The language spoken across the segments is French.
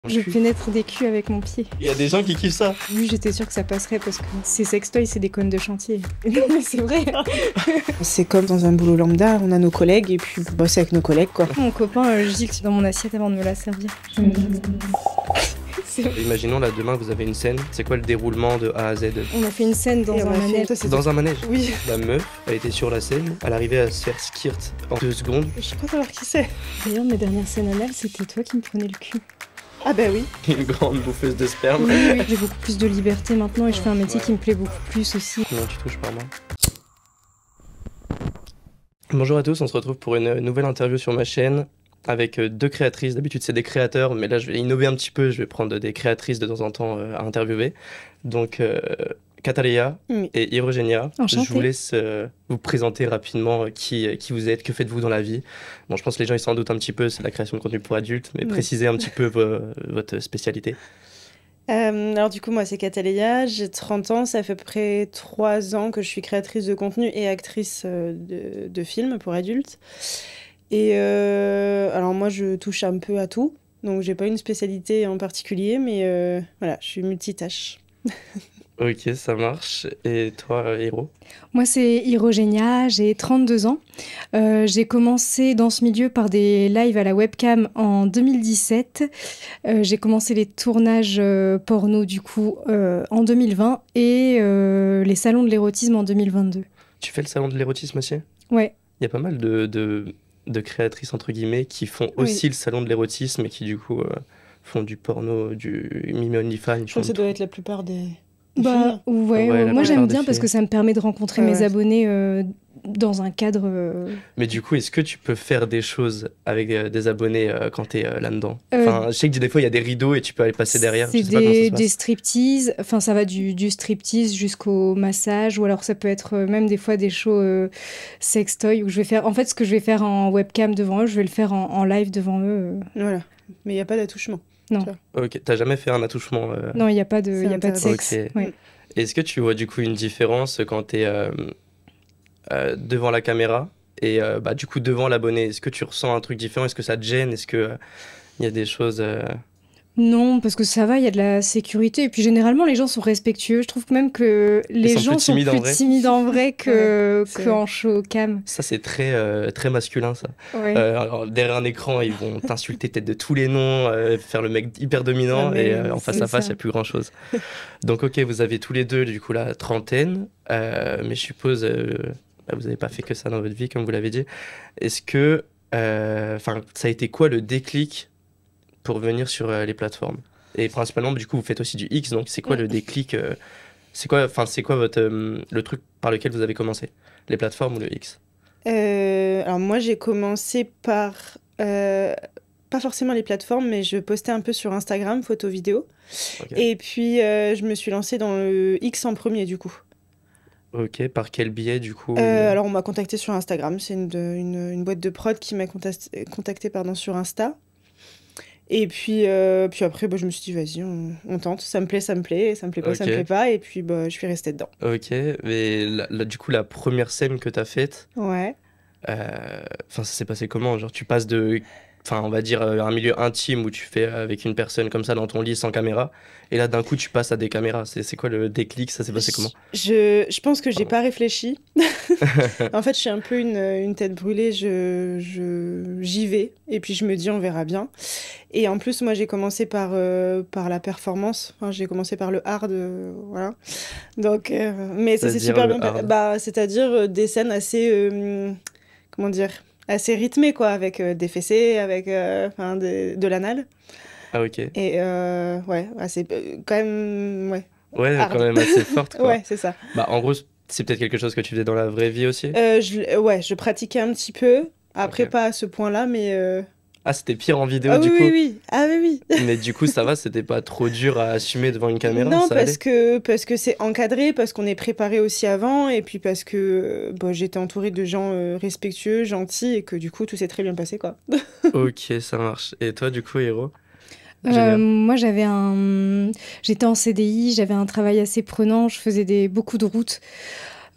Je pénètre des culs avec mon pied. Il y a des gens qui kiffent ça. Oui, j'étais sûre que ça passerait parce que ces sextoys, c'est des connes de chantier. Non, mais c'est vrai. C'est comme dans un boulot lambda, on a nos collègues et puis on bosse avec nos collègues, quoi. Mon copain gicle dans mon assiette avant de me la servir. Imaginons là, demain vous avez une scène. C'est quoi le déroulement de A à Z? On a fait une scène dans un manège. Dans un manège. Oui. La meuf, elle était sur la scène, elle arrivait à se faire skirt en 2 secondes. Je crois savoir qui c'est. D'ailleurs, mes dernières scènes anales, c'était toi qui me prenais le cul. Ah bah oui. Une grande bouffeuse de sperme. Oui, oui, j'ai beaucoup plus de liberté maintenant et je fais un métier qui me plaît beaucoup plus aussi. Non, tu touches pas moi. Bonjour à tous, on se retrouve pour une nouvelle interview sur ma chaîne avec 2 créatrices. D'habitude c'est des créateurs, mais là je vais innover un petit peu, je vais prendre des créatrices de temps en temps à interviewer. Donc Cataleya et Irogenia, Enchantée. je vous laisse vous présenter rapidement qui vous êtes, que faites-vous dans la vie. Bon, je pense que les gens ils s'en doutent un petit peu, c'est la création de contenu pour adultes, mais précisez un petit peu votre spécialité. Alors du coup, moi c'est Cataleya, j'ai 30 ans, ça fait à peu près 3 ans que je suis créatrice de contenu et actrice de films pour adultes. Et alors moi je touche un peu à tout, donc j'ai pas une spécialité en particulier, mais voilà, je suis multitâche. Ok, ça marche. Et toi, Hiro? Moi, c'est Irogenia, j'ai 32 ans. J'ai commencé dans ce milieu par des lives à la webcam en 2017. J'ai commencé les tournages porno, du coup, en 2020 et les salons de l'érotisme en 2022. Tu fais le salon de l'érotisme aussi? Ouais. Il y a pas mal de créatrices, entre guillemets, qui font aussi le salon de l'érotisme et qui, du coup, font du porno, du Mimi OnlyFans. Je crois que ça doit être la plupart des Bah, ouais, moi j'aime bien parce que ça me permet de rencontrer mes abonnés dans un cadre. Mais du coup, est-ce que tu peux faire des choses avec des abonnés quand t'es là-dedans? Enfin, je sais que des fois il y a des rideaux et tu peux aller passer derrière. C'est des striptease, enfin ça va du striptease jusqu'au massage, ou alors ça peut être même des fois des shows sextoy où je vais faire. En fait, ce que je vais faire en webcam devant eux, je vais le faire en live devant eux. Voilà, mais il n'y a pas d'attouchement. Non. Ok, t'as jamais fait un attouchement Non, il n'y a pas de sexe. Okay. Ouais. Est-ce que tu vois du coup une différence quand t'es devant la caméra et bah, du coup devant l'abonné? Est-ce que tu ressens un truc différent? Est-ce que ça te gêne? Est-ce que y a des choses... Non, parce que ça va, il y a de la sécurité. Et puis généralement, les gens sont respectueux. Je trouve même que les gens sont plus timides en vrai qu'en show cam. Ça, c'est très masculin, ça. Ouais. Alors, derrière un écran, ils vont t'insulter peut-être de tous les noms, faire le mec hyper dominant, et en face à face, il n'y a plus grand-chose. Donc, ok, vous avez tous les deux, du coup, la trentaine, mais je suppose, vous n'avez pas fait que ça dans votre vie, comme vous l'avez dit. Est-ce que, ça a été quoi le déclic pour venir sur les plateformes? Et principalement, du coup, vous faites aussi du X, donc c'est quoi le déclic c'est quoi votre, le truc par lequel vous avez commencé? Les plateformes ou le X? Alors moi, j'ai commencé par... pas forcément les plateformes, mais je postais un peu sur Instagram, photos, vidéos. Okay. Et puis, je me suis lancée dans le X en premier, du coup. Ok, par quel biais, du coup Alors, on m'a contacté sur Instagram. C'est une boîte de prod qui m'a contacté sur Insta. Et puis après, je me suis dit, vas-y, on tente. Ça me plaît pas, ça me plaît pas. Et puis, je suis restée dedans. Ok, mais du coup, la première scène que t'as faite, ça s'est passé comment? Genre, tu passes on va dire, un milieu intime où tu fais avec une personne comme ça dans ton lit sans caméra, et là, d'un coup, tu passes à des caméras. C'est quoi le déclic? Ça s'est passé comment? Je pense que j'ai pas réfléchi. En fait, je suis un peu une tête brûlée. J'y vais, et puis je me dis, on verra bien. Et en plus, moi, j'ai commencé par la performance. Enfin, j'ai commencé par le hard, voilà. Donc, mais ça s'est super bien passé. C'est-à-dire des scènes assez, comment dire, assez rythmées, quoi, avec des fessées, avec de l'anal. Ah, ok. Et ouais, c'est quand même, ouais. Ouais, hard. Quand même assez forte, quoi. Ouais, c'est ça. Bah, en gros, c'est peut-être quelque chose que tu faisais dans la vraie vie aussi? Je pratiquais un petit peu. Après, pas à ce point-là, mais... Ah, c'était pire en vidéo, du coup? Oui. Ah oui. Mais du coup, ça va, c'était pas trop dur à assumer devant une caméra? Non, parce que c'est encadré, parce qu'on est préparé aussi avant, et puis parce que j'étais entourée de gens respectueux, gentils, et que du coup, tout s'est très bien passé, quoi. Ok, ça marche. Et toi, du coup, Hiro? Moi, j'étais en CDI, j'avais un travail assez prenant, je faisais beaucoup de routes.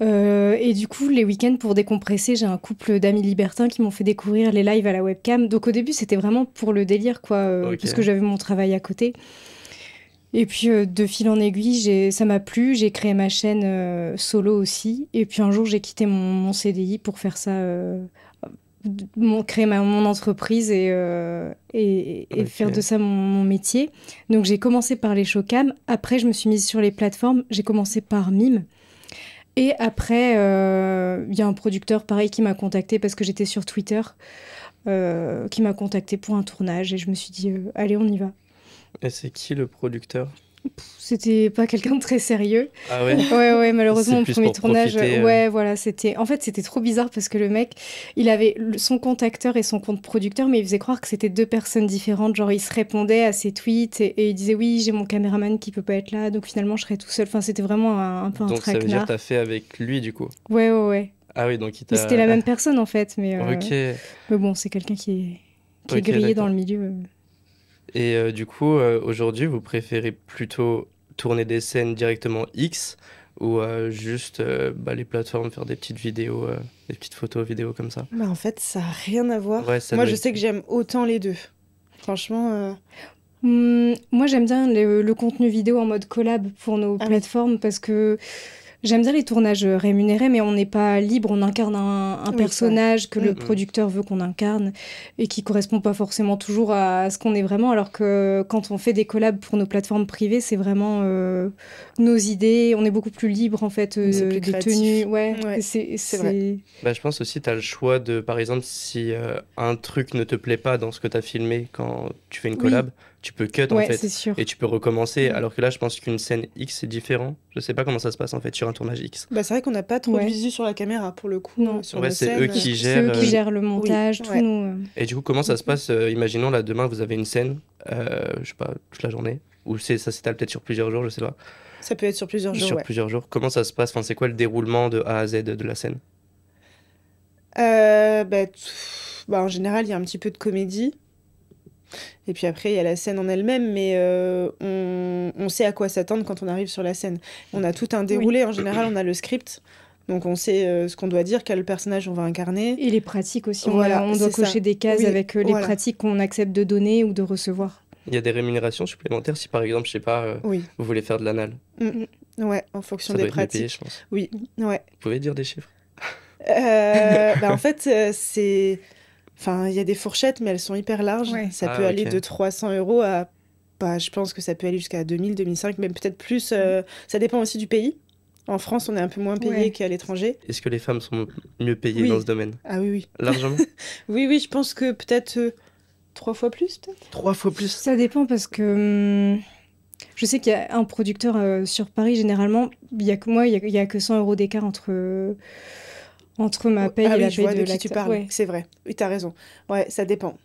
Et du coup, les week-ends, pour décompresser, j'ai un couple d'amis libertins qui m'ont fait découvrir les lives à la webcam. Donc au début, c'était vraiment pour le délire, quoi, parce que j'avais mon travail à côté. Et puis, de fil en aiguille, ça m'a plu. J'ai créé ma chaîne solo aussi. Et puis un jour, j'ai quitté mon CDI pour faire ça, créer mon entreprise et faire de ça mon métier. Donc j'ai commencé par les showcams. Après, je me suis mise sur les plateformes. J'ai commencé par Mime. Et après, il y a un producteur, pareil, qui m'a contacté parce que j'étais sur Twitter, qui m'a contacté pour un tournage. Et je me suis dit, allez, on y va. Et c'est qui le producteur? C'était pas quelqu'un de très sérieux. Ah ouais? Ouais, malheureusement, mon premier tournage. Profiter, Ouais, voilà, c'était. En fait, c'était trop bizarre parce que le mec, il avait son compte acteur et son compte producteur, mais il faisait croire que c'était deux personnes différentes. Genre, il se répondait à ses tweets et il disait oui, j'ai mon caméraman qui peut pas être là, donc finalement, je serai tout seul. Enfin, c'était vraiment un peu un Donc ça veut dire que traquenard. t'as fait avec lui, du coup? Ouais. Ah oui, donc il Mais t'a... c'était la même personne en fait, mais Ok. bon, c'est quelqu'un qui est Ok, grillé dans d'accord. le milieu. Et du coup, aujourd'hui, vous préférez plutôt tourner des scènes directement X ou juste les plateformes, faire des petites vidéos, des petites photos, vidéos comme ça? Bah, en fait, ça n'a rien à voir. Ouais, ça Moi, doit je être... sais que j'aime autant les deux. Franchement, Moi, j'aime bien le contenu vidéo en mode collab pour nos Ah oui. plateformes parce que j'aime bien les tournages rémunérés, mais on n'est pas libre. On incarne un Oui, personnage que le Mhm. producteur veut qu'on incarne et qui correspond pas forcément toujours à ce qu'on est vraiment. Alors que quand on fait des collabs pour nos plateformes privées, c'est vraiment nos idées. On est beaucoup plus libre en fait C'est plus des créatif. tenues. Ouais, Ouais, c'est vrai. Bah, je pense aussi tu as le choix de, par exemple, si un truc ne te plaît pas dans ce que tu as filmé quand tu fais une Oui. collab, tu peux cut en Ouais, fait c'est sûr. et tu peux recommencer. Mm. Alors que là, je pense qu'une scène X, c'est différent. Je sais pas comment ça se passe en fait sur un tournage X. Bah, c'est vrai qu'on n'a pas trop Ouais. de visu sur la caméra pour le coup, Non. sur Ouais, nos c'est scènes. eux qui C'est eux gèrent. qui gèrent le montage, tout ouais. nous. Et du coup, comment ça se passe imaginons là, demain, vous avez une scène, je sais pas, toute la journée, ou ça s'étale peut-être sur plusieurs jours, je sais pas. Ça peut être sur plusieurs jours, Sur ouais. plusieurs jours. Comment ça se passe? Enfin, c'est quoi le déroulement de A à Z de la scène? En général, il y a un petit peu de comédie. Et puis après, il y a la scène en elle-même, mais on sait à quoi s'attendre quand on arrive sur la scène. On a tout un déroulé. En général, on a le script. Donc on sait ce qu'on doit dire, quel personnage on va incarner. Et les pratiques aussi. Voilà, On doit c'est ça. cocher des cases Oui, avec les voilà. pratiques qu'on accepte de donner ou de recevoir. Il y a des rémunérations supplémentaires si par exemple, je sais pas, Oui, vous voulez faire de l'anal. ouais, en fonction Ça des doit être mieux payé, pratiques. je pense. Oui, ouais. Vous pouvez dire des chiffres? En fait, c'est... Enfin, il y a des fourchettes, mais elles sont hyper larges. Ouais. Ça Ah, peut aller ok. de 300 euros à... je pense que ça peut aller jusqu'à 2000, 2005, même peut-être plus. Ça dépend aussi du pays. En France, on est un peu moins payé Ouais. qu'à l'étranger. Est-ce que les femmes sont mieux payées Oui. dans ce domaine? Ah oui. Largement? Oui, je pense que peut-être 3 fois plus, peut-être. 3 fois plus? Ça dépend parce que je sais qu'il y a un producteur sur Paris, généralement, il y a que moi, il y a que 100 euros d'écart entre ma paye Ah et la oui, je paye vois de de qui tu l'acteur. parles. Ouais. C'est vrai. Oui, t'as raison. Ouais, ça dépend.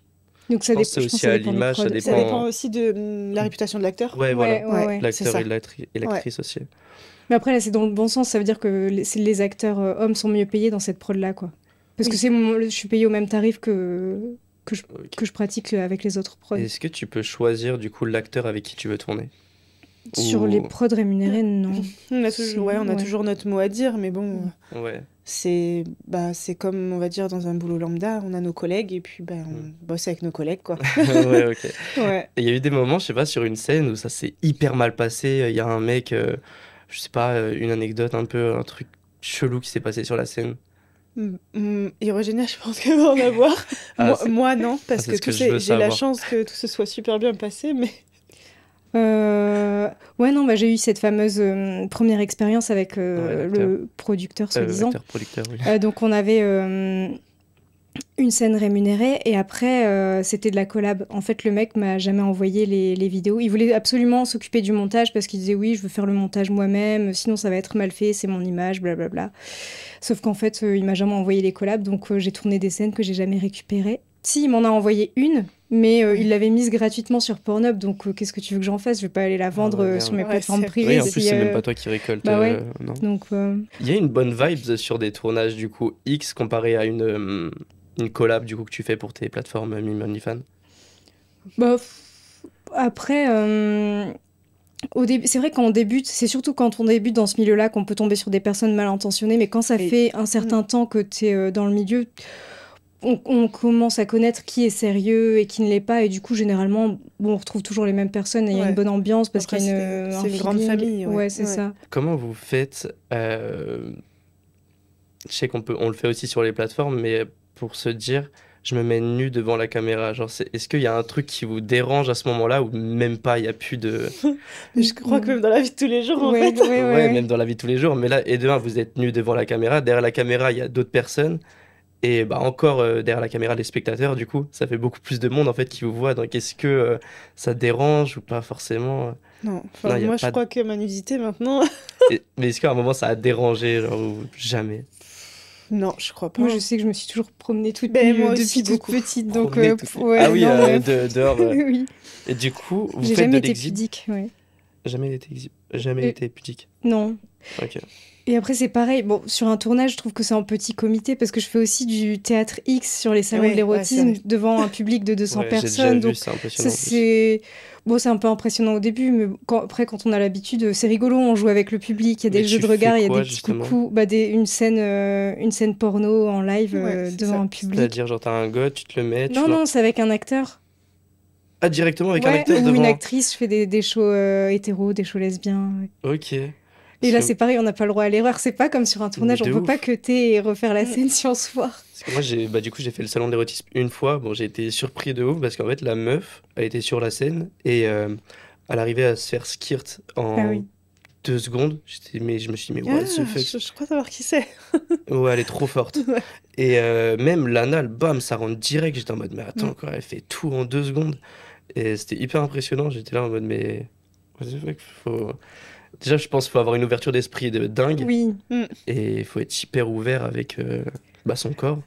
Donc ça Je pense que c'est je pense aussi que ça à dépend des l'image, ça prods. Ça dépend. dépend aussi de la réputation de l'acteur. Ouais, voilà. Ouais. L'acteur ça. et l'actrice aussi. Mais après, là, c'est dans le bon sens. Ça veut dire que les acteurs hommes sont mieux payés dans cette prod-là, quoi. Parce que Oui. je suis payée au même tarif que Ok. je pratique avec les autres prods. Est-ce que tu peux choisir du coup l'acteur avec qui tu veux tourner? Sur Ou- les prods rémunérés, non. On a Si, toujours, on a ouais. toujours notre mot à dire, mais bon, Ouais. c'est comme, on va dire, dans un boulot lambda, on a nos collègues et puis on bosse avec nos collègues, quoi. Ouais, ok. Ouais. Et il y a eu des moments, je sais pas, sur une scène où ça s'est hyper mal passé. Il y a un mec, je sais pas, une anecdote un peu, un truc chelou qui s'est passé sur la scène. Hirogénia, je pense qu'elle va en avoir. Ah, Moi, non, parce c'est que ce que je veux j'ai la savoir. chance que tout se soit super bien passé, mais... Ouais, non, j'ai eu cette fameuse première expérience avec Ouais, l'acteur. le producteur, soi-disant. Acteur-producteur, oui. Donc, on avait une scène rémunérée et après, c'était de la collab. En fait, le mec m'a jamais envoyé les vidéos. Il voulait absolument s'occuper du montage parce qu'il disait oui, je veux faire le montage moi-même, sinon ça va être mal fait, c'est mon image, blablabla. Sauf qu'en fait, il m'a jamais envoyé les collabs, donc j'ai tourné des scènes que j'ai jamais récupérées. Si, il m'en a envoyé une, mais il l'avait mise gratuitement sur Pornhub, donc qu'est-ce que tu veux que j'en fasse? Je vais pas aller la vendre ouais, sur mes merde. plateformes Ouais, c'est- privées. Oui, en si, plus, c'est même pas toi qui récolte. bah ouais. Non. Donc, Il y a une bonne vibe sur des tournages du coup X comparé à une collab du coup que tu fais pour tes plateformes Mime OnlyFans. bah, après, C'est vrai quand on débute, c'est surtout quand on débute dans ce milieu-là qu'on peut tomber sur des personnes mal intentionnées, mais quand ça fait un certain temps que tu es dans le milieu, on commence à connaître qui est sérieux et qui ne l'est pas, et du coup, généralement, bon, on retrouve toujours les mêmes personnes et il y a une bonne ambiance parce qu'il y a c'est une grande famille. Ouais, c'est ça. Comment vous faites je sais on le fait aussi sur les plateformes, mais pour se dire, je me mets nu devant la caméra, genre, est-ce qu'il y a un truc qui vous dérange à ce moment-là ou même pas, il n'y a plus de... Je crois que même dans la vie de tous les jours, en fait. Ouais, même dans la vie de tous les jours, mais là, et demain, vous êtes nu devant la caméra, derrière la caméra, il y a d'autres personnes. Et bah encore derrière la caméra, les spectateurs, du coup, ça fait beaucoup plus de monde en fait qui vous voit. Donc est-ce que ça dérange ou pas forcément Non, moi je crois que ma nudité maintenant. Mais est-ce qu'à un moment ça a dérangé, genre ou jamais? Non, je crois pas. Moi, je sais que je me suis toujours promenée toute nue depuis toute petite, donc ah oui, dehors. Oui. Et du coup, vous j'ai faites jamais de été l'exhib. pudique, ouais. Jamais été pudique. Non. Ok. Et après, c'est pareil. Bon, sur un tournage, je trouve que c'est en petit comité parce que je fais aussi du théâtre X sur les salons de l'érotisme devant un public de 200 personnes. J'ai déjà vu, c'est impressionnant. C'est un peu impressionnant au début, mais après, quand on a l'habitude, c'est rigolo. On joue avec le public, il y a des jeux de regard, il y a des petits coucous, une scène porno en live devant un public. C'est-à-dire, genre, t'as un gars, tu te le mets. Non, c'est avec un acteur. Ah, directement avec un acteur ou devant. une actrice. Je fais des shows hétéros, des shows lesbiens. Ok. Et là, c'est pareil, on n'a pas le droit à l'erreur. C'est pas comme sur un tournage, on peut pas cutter et refaire la scène si on se foire. Parce que moi, du coup, j'ai fait le salon de l'érotisme une fois. Bon, j'ai été surpris de ouf parce qu'en fait, la meuf, elle était sur la scène et elle arrivait à se faire skirt en 2 secondes. Mais je me suis dit, mais what the fuck. Je crois savoir qui c'est. Ouais, elle est trop forte. Et même l'anal, bam, ça rentre direct. J'étais en mode, mais attends, quoi, elle fait tout en 2 secondes. Et c'était hyper impressionnant. J'étais là en mode, mais what the fuck, faut... Déjà, je pense qu'il faut avoir une ouverture d'esprit de dingue. Oui. Et il faut être hyper ouvert avec son corps.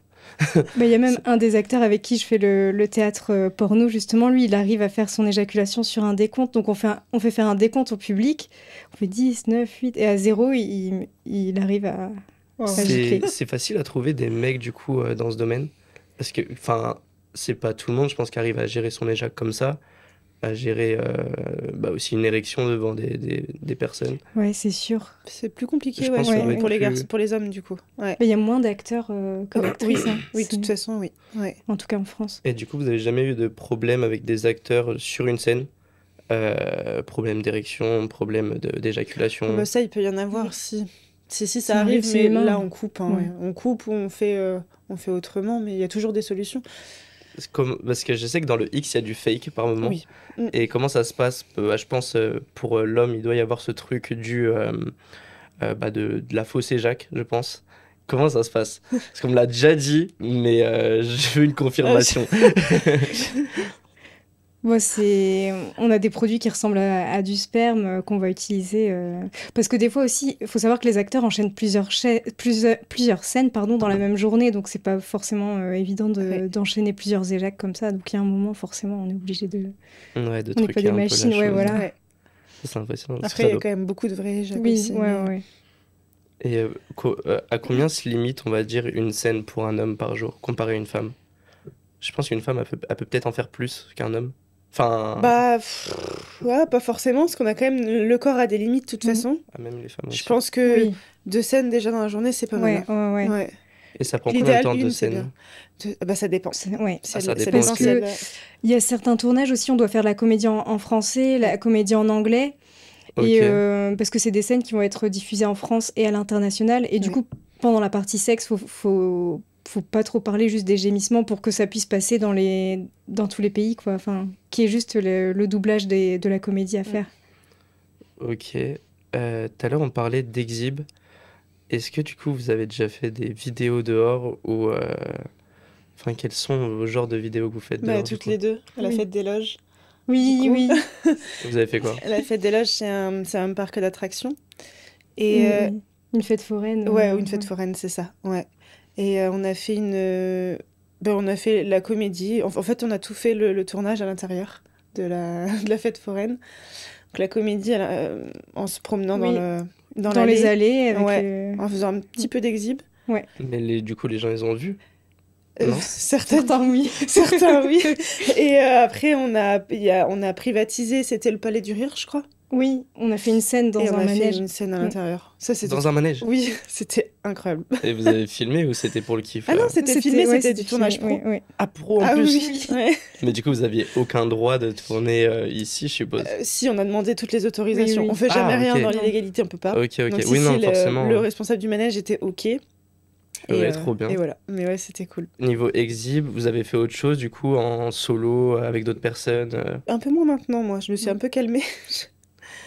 Il y a même un des acteurs avec qui je fais le théâtre porno, justement. Lui, il arrive à faire son éjaculation sur un décompte. Donc, on fait faire un décompte au public. On fait 10, 9, 8. Et à 0, il arrive à gicler. C'est facile à trouver des mecs, du coup, dans ce domaine. Parce que, enfin, c'est pas tout le monde, je pense, qui arrive à gérer son éjac comme ça. À gérer aussi une érection devant des personnes. Ouais, c'est sûr. C'est plus compliqué pour les hommes, du coup. Ouais. Il y a moins d'acteurs que d'actrices. Oui, de toute façon, oui. Ouais. En tout cas en France. Et du coup, vous avez jamais eu de problème avec des acteurs sur une scène problème d'érection, problème d'éjaculation? Ça, il peut y en avoir, si ça arrive, mais là, on coupe. On coupe ou on fait autrement, mais il y a toujours des solutions. Parce que je sais que dans le X, il y a du fake par moment. Oui. Et comment ça se passe? Je pense pour l'homme, il doit y avoir ce truc de la fausse éjac, je pense. Comment ça se passe? Parce qu'on me l'a déjà dit, mais je veux une confirmation. On a des produits qui ressemblent à du sperme qu'on va utiliser. Parce que des fois aussi, il faut savoir que les acteurs enchaînent plusieurs scènes dans la même journée. Donc, c'est pas forcément évident d'enchaîner plusieurs éjacs comme ça. Donc, il y a un moment, forcément, on est obligé de... Ouais, de on n'est pas des machines, voilà. Ouais. C'est impressionnant. Après, il y a quand même beaucoup de vrais éjacs aussi. Ouais. Et à combien se limite, on va dire, une scène pour un homme par jour, comparé à une femme? Je pense qu'une femme, elle peut peut-être en faire plus qu'un homme. Enfin... pas forcément, parce qu'on a quand même... Le corps a des limites, de toute façon. Ah, même les femmes aussi. Je pense que 2 scènes déjà dans la journée, c'est pas mal. Ouais. Et ça prend combien de temps, 2 scènes? Ça dépend. Ça dépend parce que il y a certains tournages aussi, on doit faire la comédie en français, la comédie en anglais. Okay. Et parce que c'est des scènes qui vont être diffusées en France et à l'international. Et du coup, pendant la partie sexe, faut pas trop parler, juste des gémissements pour que ça puisse passer dans tous les pays, quoi. Enfin, qui est juste le doublage de la comédie à faire. Ok. Tout à l'heure, on parlait d'exhib. Est-ce que du coup, vous avez déjà fait des vidéos dehors ou quels sont vos genres de vidéos que vous faites dehors? Toutes les deux, à la fête des loges. Oui. Vous avez fait quoi? La fête des loges, c'est un parc d'attractions. Et une fête foraine. Une fête foraine, c'est ça. Ouais. Et on a fait on a fait la comédie. En fait, on a tout fait le tournage à l'intérieur de la fête foraine. Donc la comédie, en se promenant dans les allées, en faisant un petit peu d'exhib. Ouais. Mais du coup, les gens, ils ont vu? Certains oui. Certains oui. Et après, on a privatisé, c'était le Palais du Rire, je crois. Oui, on a fait une scène dans et on un a fait manège. une scène à l'intérieur. Ça, c'était Dans un manège? Oui, c'était incroyable. Et vous avez filmé ou c'était pour le kiff? Ah non, c'était filmé, ouais, c'était du tournage pro. filmé, ouais. Ah, pro en Ah plus. oui, oui. Ouais. Mais du coup, vous aviez aucun droit de tourner ici, je suppose. Si, on a demandé toutes les autorisations. Oui, oui. On fait jamais Ah, rien ok. dans l'illégalité, on peut pas. Ok, ok. Donc, Oui, non, forcément. le responsable du manège était OK. Ouais, trop bien. Et voilà. Mais ouais, c'était cool. Niveau exhib, vous avez fait autre chose du coup en solo avec d'autres personnes Un peu moins maintenant, moi. Je me suis un peu calmée.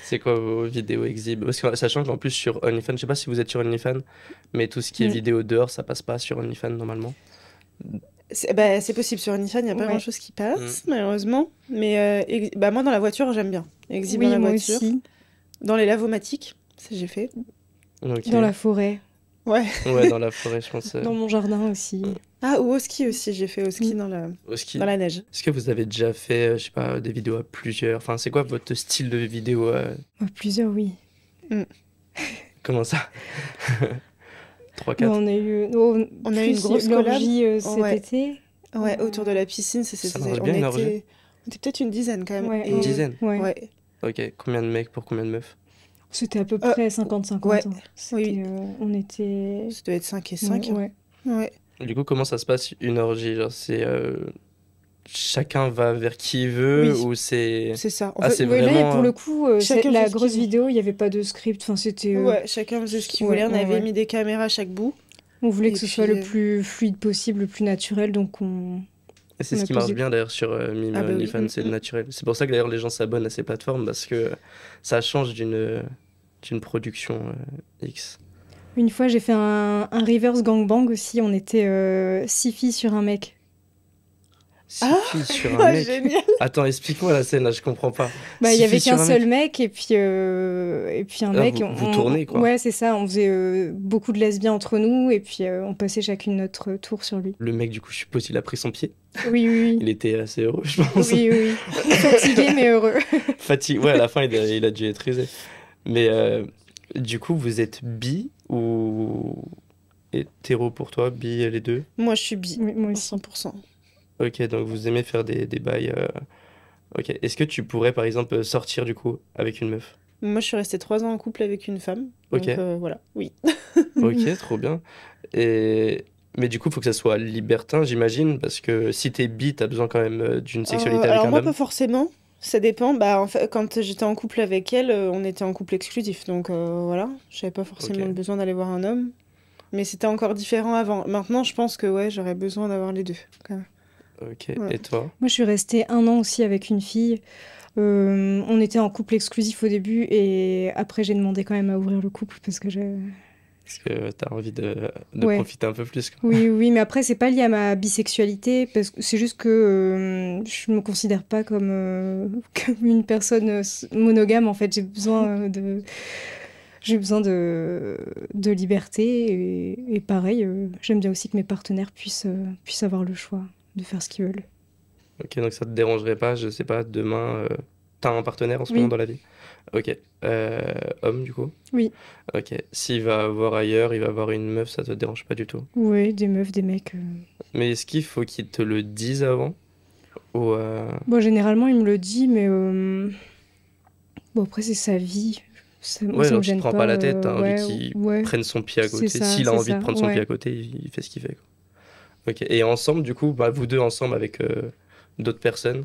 C'est quoi vos vidéos exhib? Parce que sachant qu'en plus sur OnlyFans, je sais pas si vous êtes sur OnlyFans, mais tout ce qui est vidéo dehors, ça passe pas sur OnlyFans normalement. C'est possible. Sur OnlyFans, il n'y a pas grand-chose qui passe, malheureusement. Mais moi, dans la voiture, j'aime bien. Exhib dans la moi voiture. aussi. Dans les lavomatiques, ça j'ai fait. Ok. Dans la forêt. Ouais. Ouais, dans la forêt, je pense. Dans mon jardin aussi. Ah, ou au ski aussi, j'ai fait au ski dans Au ski. la neige. Est-ce que vous avez déjà fait, je sais pas, des vidéos à plusieurs? Enfin, c'est quoi votre style de vidéo Plusieurs, oui. Comment ça? 3-4? On a eu, On a eu une grosse collab. cet été. Ouais, autour de la piscine. Ça marche bien, une orgie? On était peut-être une dizaine quand même. Ouais, Une dizaine? Ouais. Ok, combien de mecs pour combien de meufs? C'était à peu près 50-50. ouais. Oui. On était... Ça doit être 5 et 5. Ouais. Ouais. Du coup, comment ça se passe une orgie? Genre, c'est chacun va vers qui il veut ou c'est... C'est ça. En Ah, fait, c'est Ouais, vraiment... là, pour le coup, chacun la fait ce grosse qu'il veut. vidéo, il n'y avait pas de script. Enfin, c'était... Ouais, chacun faisait ce qu'il voulait. On avait mis des caméras à chaque bout. On voulait que Et ce soit puis, le plus fluide possible, le plus naturel, donc on... Et c'est on ce a qui marche posé- bien d'ailleurs sur Mime Ah bah oui. OnlyFans, c'est le naturel. C'est pour ça que d'ailleurs les gens s'abonnent à ces plateformes parce que ça change d'une production X. Une fois, j'ai fait un reverse gangbang aussi. On était 6 filles sur un mec. 6 filles sur un mec. Génial. Attends, explique-moi la scène là, je comprends pas. Bah, il Six y avait filles sur qu'un un seul mec et puis un Ah, mec. vous tournez, quoi. Ouais, c'est ça. On faisait beaucoup de lesbiens entre nous et puis on passait chacune notre tour sur lui. Le mec, du coup, je suppose, il a pris son pied. Oui, oui, Il oui. était assez heureux, je pense. Oui, oui, oui. Fatigué mais heureux. Fatigué. Ouais, à la fin, il a dû être usé. Mais du coup, vous êtes bi ou hétéro pour toi, bi les deux? Moi, je suis bi. Oui, moi aussi. 100%. Ok, donc vous aimez faire des bails. Ok, est-ce que tu pourrais par exemple sortir du coup avec une meuf? Moi, je suis restée 3 ans en couple avec une femme. Ok. Donc voilà, oui. Ok, trop bien. Mais du coup, il faut que ça soit libertin, j'imagine, parce que si t'es bi, t'as besoin quand même d'une sexualité avec alors un moi, homme. pas forcément. Ça dépend. Bah, en fait, quand j'étais en couple avec elle, on était en couple exclusif. Donc voilà, j'avais pas forcément Ok. le besoin d'aller voir un homme. Mais c'était encore différent avant. Maintenant, je pense que ouais, j'aurais besoin d'avoir les deux, quand même. Ok, Ouais. et toi? Moi, je suis restée 1 an aussi avec une fille. On était en couple exclusif au début et après, j'ai demandé quand même à ouvrir le couple parce que Parce que t'as envie de Ouais. profiter un peu plus, quoi. Oui, oui, mais après, c'est pas lié à ma bisexualité, parce que c'est juste que je me considère pas comme une personne monogame, en fait. J'ai besoin de liberté, et pareil, j'aime bien aussi que mes partenaires puissent avoir le choix de faire ce qu'ils veulent. Ok, donc ça te dérangerait pas, je sais pas, demain, t'as un partenaire en ce Oui. moment dans la vie? Ok. Homme, du coup? Oui, Ok. S'il va avoir ailleurs, il va avoir une meuf, ça te dérange pas du tout. ouais, des meufs, des mecs. Mais est-ce qu'il faut qu'ils te le disent avant? Ou Bon, généralement, il me le dit, mais bon, après, c'est sa vie. Moi, ouais, ça me genre tu te gêne prends pas la tête, t'as ouais, envie qu'il ouais. prenne son pied à côté. C'est ça, S'il a c'est envie de ça, prendre son pied ouais. à côté, il fait ce qu'il fait, quoi. Ok. Et ensemble, du coup, bah, vous deux ensemble avec d'autres personnes?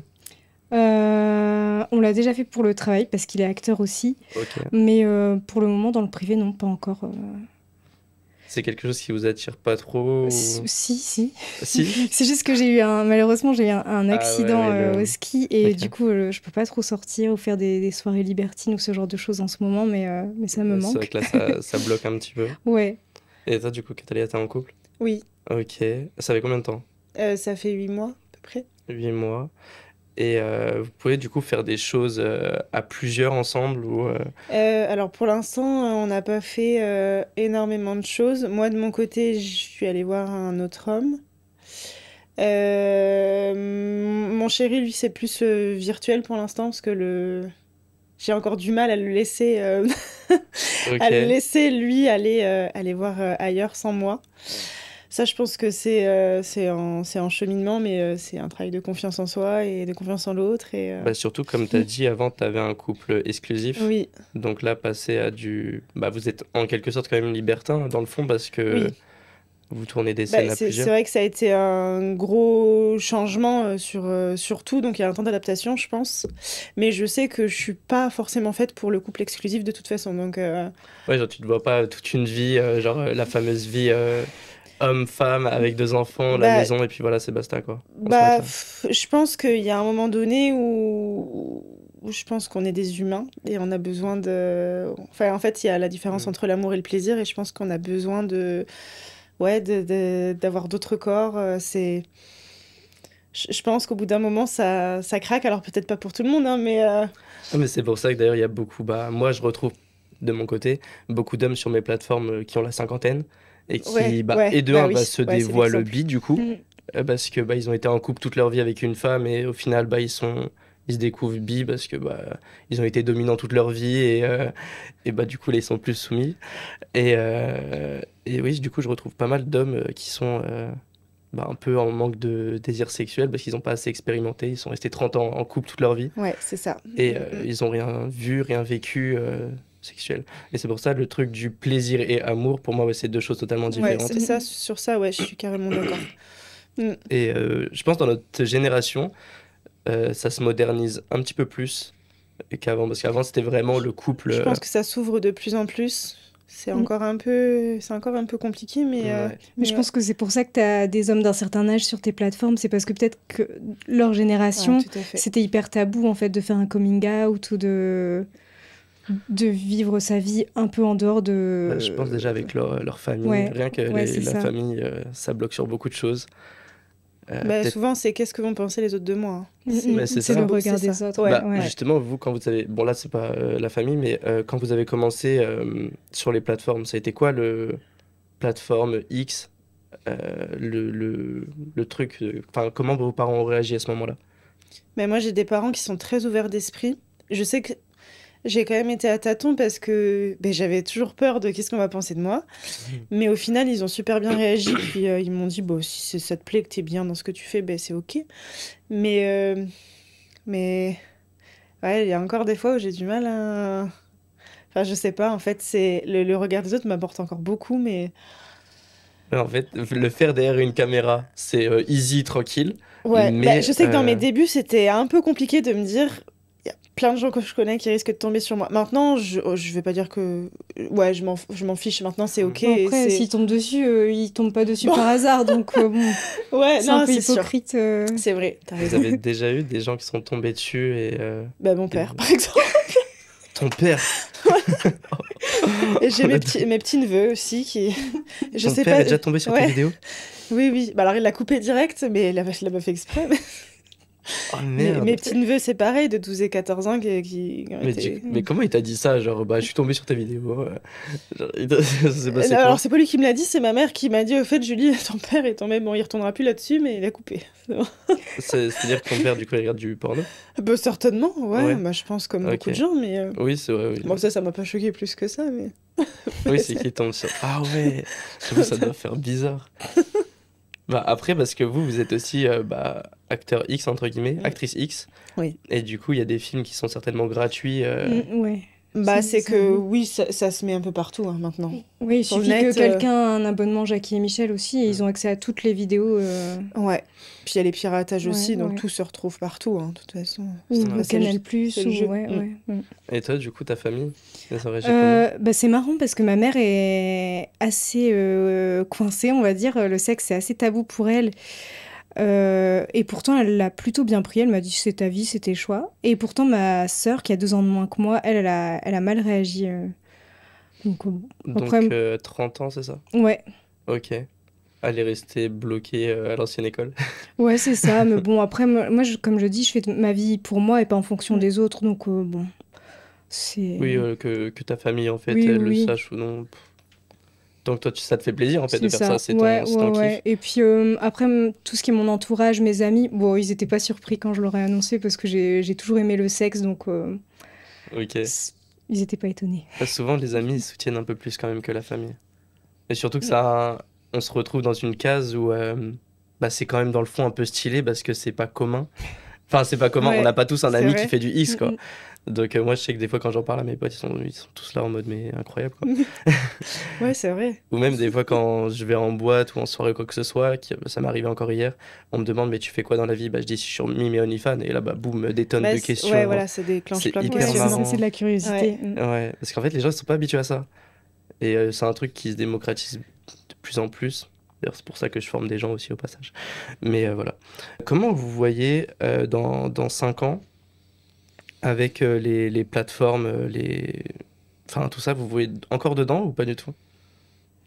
On l'a déjà fait pour le travail parce qu'il est acteur aussi, Ok. mais pour le moment dans le privé non, pas encore. C'est quelque chose qui vous attire pas trop? Si, si. Si? C'est juste que malheureusement j'ai eu un accident ouais, au ski et Ok. du coup je peux pas trop sortir ou faire des soirées libertines ou ce genre de choses en ce moment, mais ça me C'est vrai manque. que là, ça bloque un petit peu. Ouais. Et toi, du coup, Catalina, t'es en couple? Oui, Ok. Ça fait combien de temps? ça fait 8 mois à peu près. 8 mois. Et vous pouvez du coup faire des choses à plusieurs ensemble ou Alors pour l'instant, on n'a pas fait énormément de choses. Moi, de mon côté, je suis allée voir un autre homme. Mon chéri, lui, c'est plus virtuel pour l'instant parce que j'ai encore du mal à le laisser, Ok. lui aller voir ailleurs sans moi. Ça, je pense que c'est en cheminement, mais c'est un travail de confiance en soi et de confiance en l'autre. Bah, surtout, comme tu as dit avant, tu avais un couple exclusif. Oui, Donc là, passer à du... Bah, vous êtes en quelque sorte quand même libertin, dans le fond, parce que oui. vous tournez des Bah, scènes à c'est plusieurs. vrai que ça a été un gros changement sur tout, donc il y a un temps d'adaptation, je pense. Mais je sais que je suis pas forcément faite pour le couple exclusif de toute façon. Donc, Ouais, genre, tu te vois pas toute une vie, genre la fameuse vie homme-femme avec 2 enfants, la bah, maison, et puis voilà, c'est basta, quoi. On s'arrête là. je pense qu'il y a un moment donné où je pense qu'on est des humains et on a besoin de... Enfin, en fait, il y a la différence Mm. entre l'amour et le plaisir et je pense qu'on a besoin de... Ouais, d'avoir d'autres corps. Je pense qu'au bout d'un moment, ça craque. Alors peut-être pas pour tout le monde, hein, mais... Ah, mais c'est pour ça que d'ailleurs, il y a beaucoup, bah, moi, je retrouve de mon côté beaucoup d'hommes sur mes plateformes qui ont la cinquantaine et qui, Ouais, bah, ouais, et de bah un, oui, bah, se ouais, c'est dévoilent l'exemple. bi, du coup, Mm. parce que, bah, ils ont été en couple toute leur vie avec une femme et au final, bah, ils se découvrent bi parce que, bah, ils ont été dominants toute leur vie et bah, du coup, là, ils sont plus soumis. Et oui, du coup, je retrouve pas mal d'hommes qui sont bah, un peu en manque de désir sexuel parce qu'ils n'ont pas assez expérimenté. Ils sont restés 30 ans en couple toute leur vie Ouais, c'est ça. et Mm. ils n'ont rien vu, rien vécu sexuel. Et c'est pour ça le truc du plaisir et amour, pour moi, ouais, c'est 2 choses totalement Ouais, différentes. ça, sur ça, ouais, je suis carrément d'accord. Mm. Et je pense dans notre génération, ça se modernise un petit peu plus qu'avant parce qu'avant, c'était vraiment le couple. Je pense que ça s'ouvre de plus en plus. Mm. C'est encore un peu compliqué, Ouais. Mais je ouais. pense que c'est pour ça que tu as des hommes d'un certain âge sur tes plateformes. C'est parce que peut-être que leur Ouais, génération, tout à fait. c'était hyper tabou en fait de faire un coming out ou de vivre sa vie un peu en dehors Bah, je pense déjà de... avec leur famille, Ouais, rien que ouais, c'est la ça. famille, ça bloque sur beaucoup de choses. Bah, Peut-être. souvent, c'est qu'est-ce que vont penser les autres de moi, hein. Mais c'est C'est ça. le C'est regard ça. des autres. Ouais, Ouais, Bah, ouais. ouais. justement, vous, quand vous avez... Bon, là, c'est pas la famille, mais quand vous avez commencé sur les plateformes, ça a été quoi le plateforme X, le truc... Enfin, comment vos parents ont réagi à ce moment-là? Mais moi, j'ai des parents qui sont très ouverts d'esprit. Je sais que j'ai quand même été à tâtons parce que ben, j'avais toujours peur de qu'est-ce qu'on va penser de moi. Mais au final, ils ont super bien réagi. Puis ils m'ont dit, bon, si ça te plaît, que t'es bien dans ce que tu fais, ben, c'est OK. Mais, mais ouais, il y a encore des fois où j'ai du mal à... Enfin, je sais pas, en fait, c'est le regard des autres m'apporte encore beaucoup, mais... En fait, le faire derrière une caméra, c'est easy, tranquille, Ouais, bah, mais... je sais que dans mes débuts, c'était un peu compliqué de me dire, il y a plein de gens que je connais qui risquent de tomber sur moi. Maintenant, je vais pas dire que... Ouais, je m'en fiche, maintenant c'est OK. Bon, Et après, c'est... s'ils tombent dessus, ils tombent pas dessus Bon, par hasard. Donc, bon, ouais, c'est un non, peu c'est sûr. hypocrite. C'est vrai, t'as Vous raison. avez déjà eu des gens qui sont tombés dessus et... Bah, mon et père, vous- par exemple. Ton père! Et j'ai On a mes petits-neveux aussi qui... Je Ton sais père pas... est déjà tombé sur tes Ouais, vidéos? oui, oui. Bah, alors, il l'a coupé direct, mais il l'a pas fait exprès. Oh Mes merde! petits-neveux, c'est pareil, de 12 et 14 ans qui ont été... Mais comment il t'a dit ça? Genre, bah, je suis tombé sur ta vidéo. Ça s'est passé Alors, comment? c'est pas lui qui me l'a dit, c'est ma mère qui m'a dit, au fait, Julie, ton père est tombé, bon, il retournera plus là-dessus, mais il a coupé. C'est bon. C'est-à-dire que ton père, du coup, il regarde du porno? Bah, certainement, ouais, Ouais, bah, je pense comme beaucoup ok. de gens, mais... Oui, c'est vrai, oui. Bon, ça m'a pas choqué plus que ça, mais... Oui, c'est qu'il tombe sur... Ah ouais! J'avoue, ça doit faire bizarre. Bah, après, parce que vous êtes aussi bah, acteur X, entre guillemets, actrice X. Oui. Et du coup, il y a des films qui sont certainement gratuits. Ouais. Bah, c'est Ça, que, oui. oui, ça se met un peu partout, hein, maintenant. Oui, il Sur le suffit que net, quelqu'un a un abonnement Jackie et Michel aussi et ils ont accès à toutes les vidéos. Ouais. Puis il y a les piratages Ouais, aussi, donc ouais. tout se retrouve partout, hein, de toute façon. Ou Ouais. C'est Canal+, c'est le ou jeu. ouais, Mm. ouais. Et toi, du coup, ta famille, ça réagit comment? Bah, c'est marrant parce que ma mère est assez coincée, on va dire. Le sexe, c'est assez tabou pour elle. Et pourtant, elle l'a plutôt bien pris. Elle m'a dit c'est ta vie, c'est tes choix. Et pourtant, ma sœur, qui a 2 ans de moins que moi, elle a mal réagi. Donc, bon. Donc, Après, 30 ans, c'est ça? ouais. Ok. Elle est restée bloquée à l'ancienne école. Ouais, c'est ça. Mais bon, après, moi, comme je dis, je fais ma vie pour moi et pas en fonction des autres. Donc, bon, c'est... Oui, que ta famille, en fait, Oui, elle le oui, sache ou non. Donc, toi, ça te fait plaisir, en fait, de c'est faire ça. ça. Ouais, C'est ouais, ton ouais. kiff. Et puis, après, tout ce qui est mon entourage, mes amis, bon, ils étaient pas surpris quand je leur ai annoncé parce que j'ai toujours aimé le sexe. Donc, Ok. ils étaient pas étonnés. Souvent, les amis, ils soutiennent un peu plus quand même que la famille. Et surtout que ça a on se retrouve dans une case où c'est quand même dans le fond un peu stylé parce que c'est pas commun. Enfin, c'est pas commun, on n'a pas tous un ami qui fait du X, quoi. Donc moi, je sais que des fois, quand j'en parle à mes potes, ils sont tous là en mode, mais incroyable, quoi. Ouais, c'est vrai. Ou même des fois, quand je vais en boîte ou en soirée ou quoi que ce soit, ça m'est arrivé encore hier, on me demande, mais tu fais quoi dans la vie? Je dis, je suis sur Mime et OnlyFans, et là, boum, des tonnes de questions. Ouais, voilà, ça déclenche plein de questions. C'est de la curiosité. Ouais, parce qu'en fait, les gens ne sont pas habitués à ça. Et c'est un truc qui se démocratise de plus en plus. D'ailleurs, c'est pour ça que je forme des gens aussi au passage. Mais voilà. Comment vous voyez dans 5 ans avec les plateformes, enfin tout ça, vous voyez encore dedans ou pas du tout?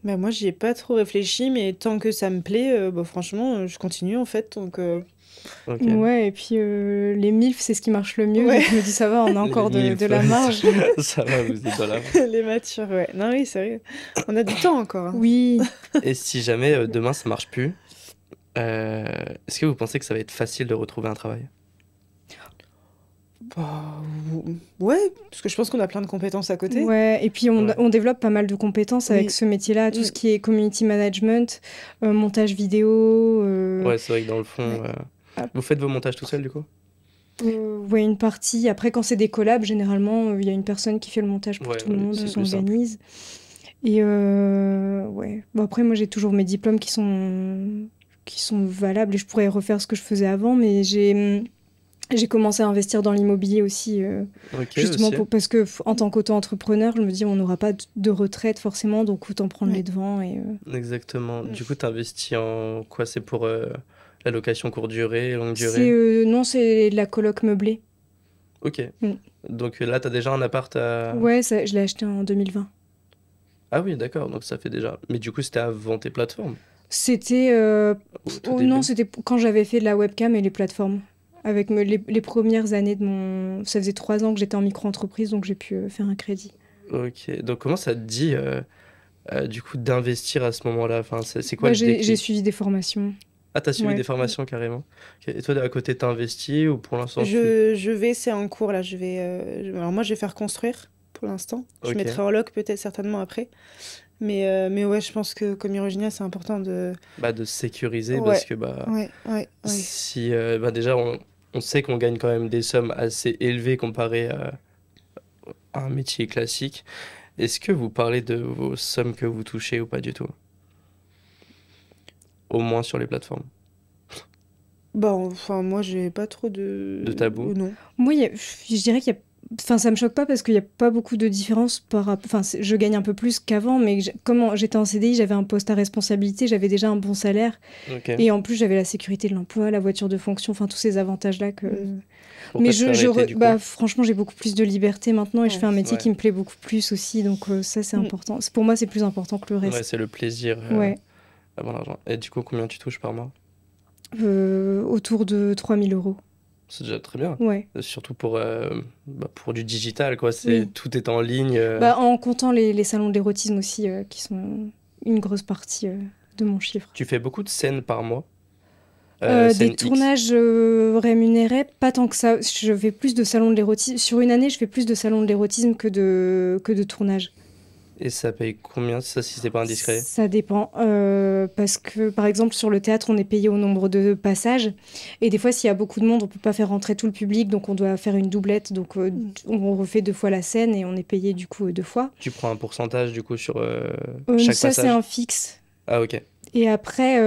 Moi, j'y ai pas trop réfléchi, mais tant que ça me plaît, franchement, je continue en fait. Donc, Okay. Ouais, et puis les MILF, c'est ce qui marche le mieux. Donc je me dis, ça va, on a encore de la marge. Ça va, vous êtes dans la marge. Les matures, ouais. Non, oui, sérieux. On a du temps encore. Hein. Oui. Et si jamais demain ça marche plus, est-ce que vous pensez que ça va être facile de retrouver un travail? Ouais, parce que je pense qu'on a plein de compétences à côté. Ouais, et puis on développe pas mal de compétences avec ce métier-là, tout ce qui est community management, montage vidéo. Ouais, c'est vrai que dans le fond, vous faites vos montages tout seul du coup? Ouais, une partie. Après, quand c'est des collabs, généralement, il y a une personne qui fait le montage pour tout le monde, on s'organise. Et ouais. Bon, après, moi, j'ai toujours mes diplômes qui sont valables et je pourrais refaire ce que je faisais avant, mais j'ai commencé à investir dans l'immobilier aussi, justement parce que en tant qu'auto-entrepreneur, je me dis on n'aura pas de retraite forcément, donc autant prendre les devants. Exactement. Du coup, tu investis en quoi? C'est pour la location courte durée, longue durée? Non, c'est de la coloc meublée. Ok. Donc là, tu as déjà un appart à... Ouais, je l'ai acheté en 2020. Ah oui, d'accord, donc ça fait déjà... Mais du coup, c'était avant tes plateformes? C'était... non, c'était quand j'avais fait de la webcam et les plateformes. Avec les premières années de mon... Ça faisait 3 ans que j'étais en micro-entreprise, donc j'ai pu faire un crédit. Ok, donc comment ça te dit, du coup, d'investir à ce moment-là? Enfin, c'est quoi le déclic? J'ai suivi des formations. Ah, t'as suivi des formations carrément? Okay. Et toi, à côté, t'as investi ou pour l'instant c'est en cours là. Alors moi, je vais faire construire pour l'instant. Je mettrai en loc peut-être certainement après. Mais ouais, je pense que comme Hirogenia, c'est important de sécuriser parce que si déjà on sait qu'on gagne quand même des sommes assez élevées comparé à un métier classique. Est-ce que vous parlez de vos sommes que vous touchez ou pas du tout? Au moins sur les plateformes. Enfin, moi, j'ai pas trop de tabou. Non. Moi, je dirais qu'il y a... Enfin, ça me choque pas parce qu'il n'y a pas beaucoup de différence Enfin, je gagne un peu plus qu'avant, mais comme j'étais en CDI, j'avais un poste à responsabilité, j'avais déjà un bon salaire. Et en plus, j'avais la sécurité de l'emploi, la voiture de fonction, enfin, tous ces avantages-là que... Mais franchement, j'ai beaucoup plus de liberté maintenant et je fais un métier qui me plaît beaucoup plus aussi. Donc ça, c'est important. Pour moi, c'est plus important que le reste. Ouais, c'est le plaisir d'avoir l'argent. Et du coup, combien tu touches par mois? Autour de 3 000 €. C'est déjà très bien. Ouais. Surtout pour du digital, quoi. Tout est en ligne. En comptant les salons de l'érotisme aussi, qui sont une grosse partie de mon chiffre. Tu fais beaucoup de scènes par mois? Des tournages rémunérés, pas tant que ça. Je fais plus de salons de l'érotisme. Sur une année, je fais plus de salons de l'érotisme que de tournages. Et ça paye combien, ça, si c'est pas indiscret? Ça dépend. Parce que, par exemple, sur le théâtre, on est payé au nombre de passages. Et des fois, s'il y a beaucoup de monde, on peut pas faire rentrer tout le public. Donc, on doit faire une doublette. Donc, on refait 2 fois la scène et on est payé, du coup, 2 fois. Tu prends un pourcentage, du coup, sur chaque passage? Ça, c'est un fixe. Ah, ok. Et après,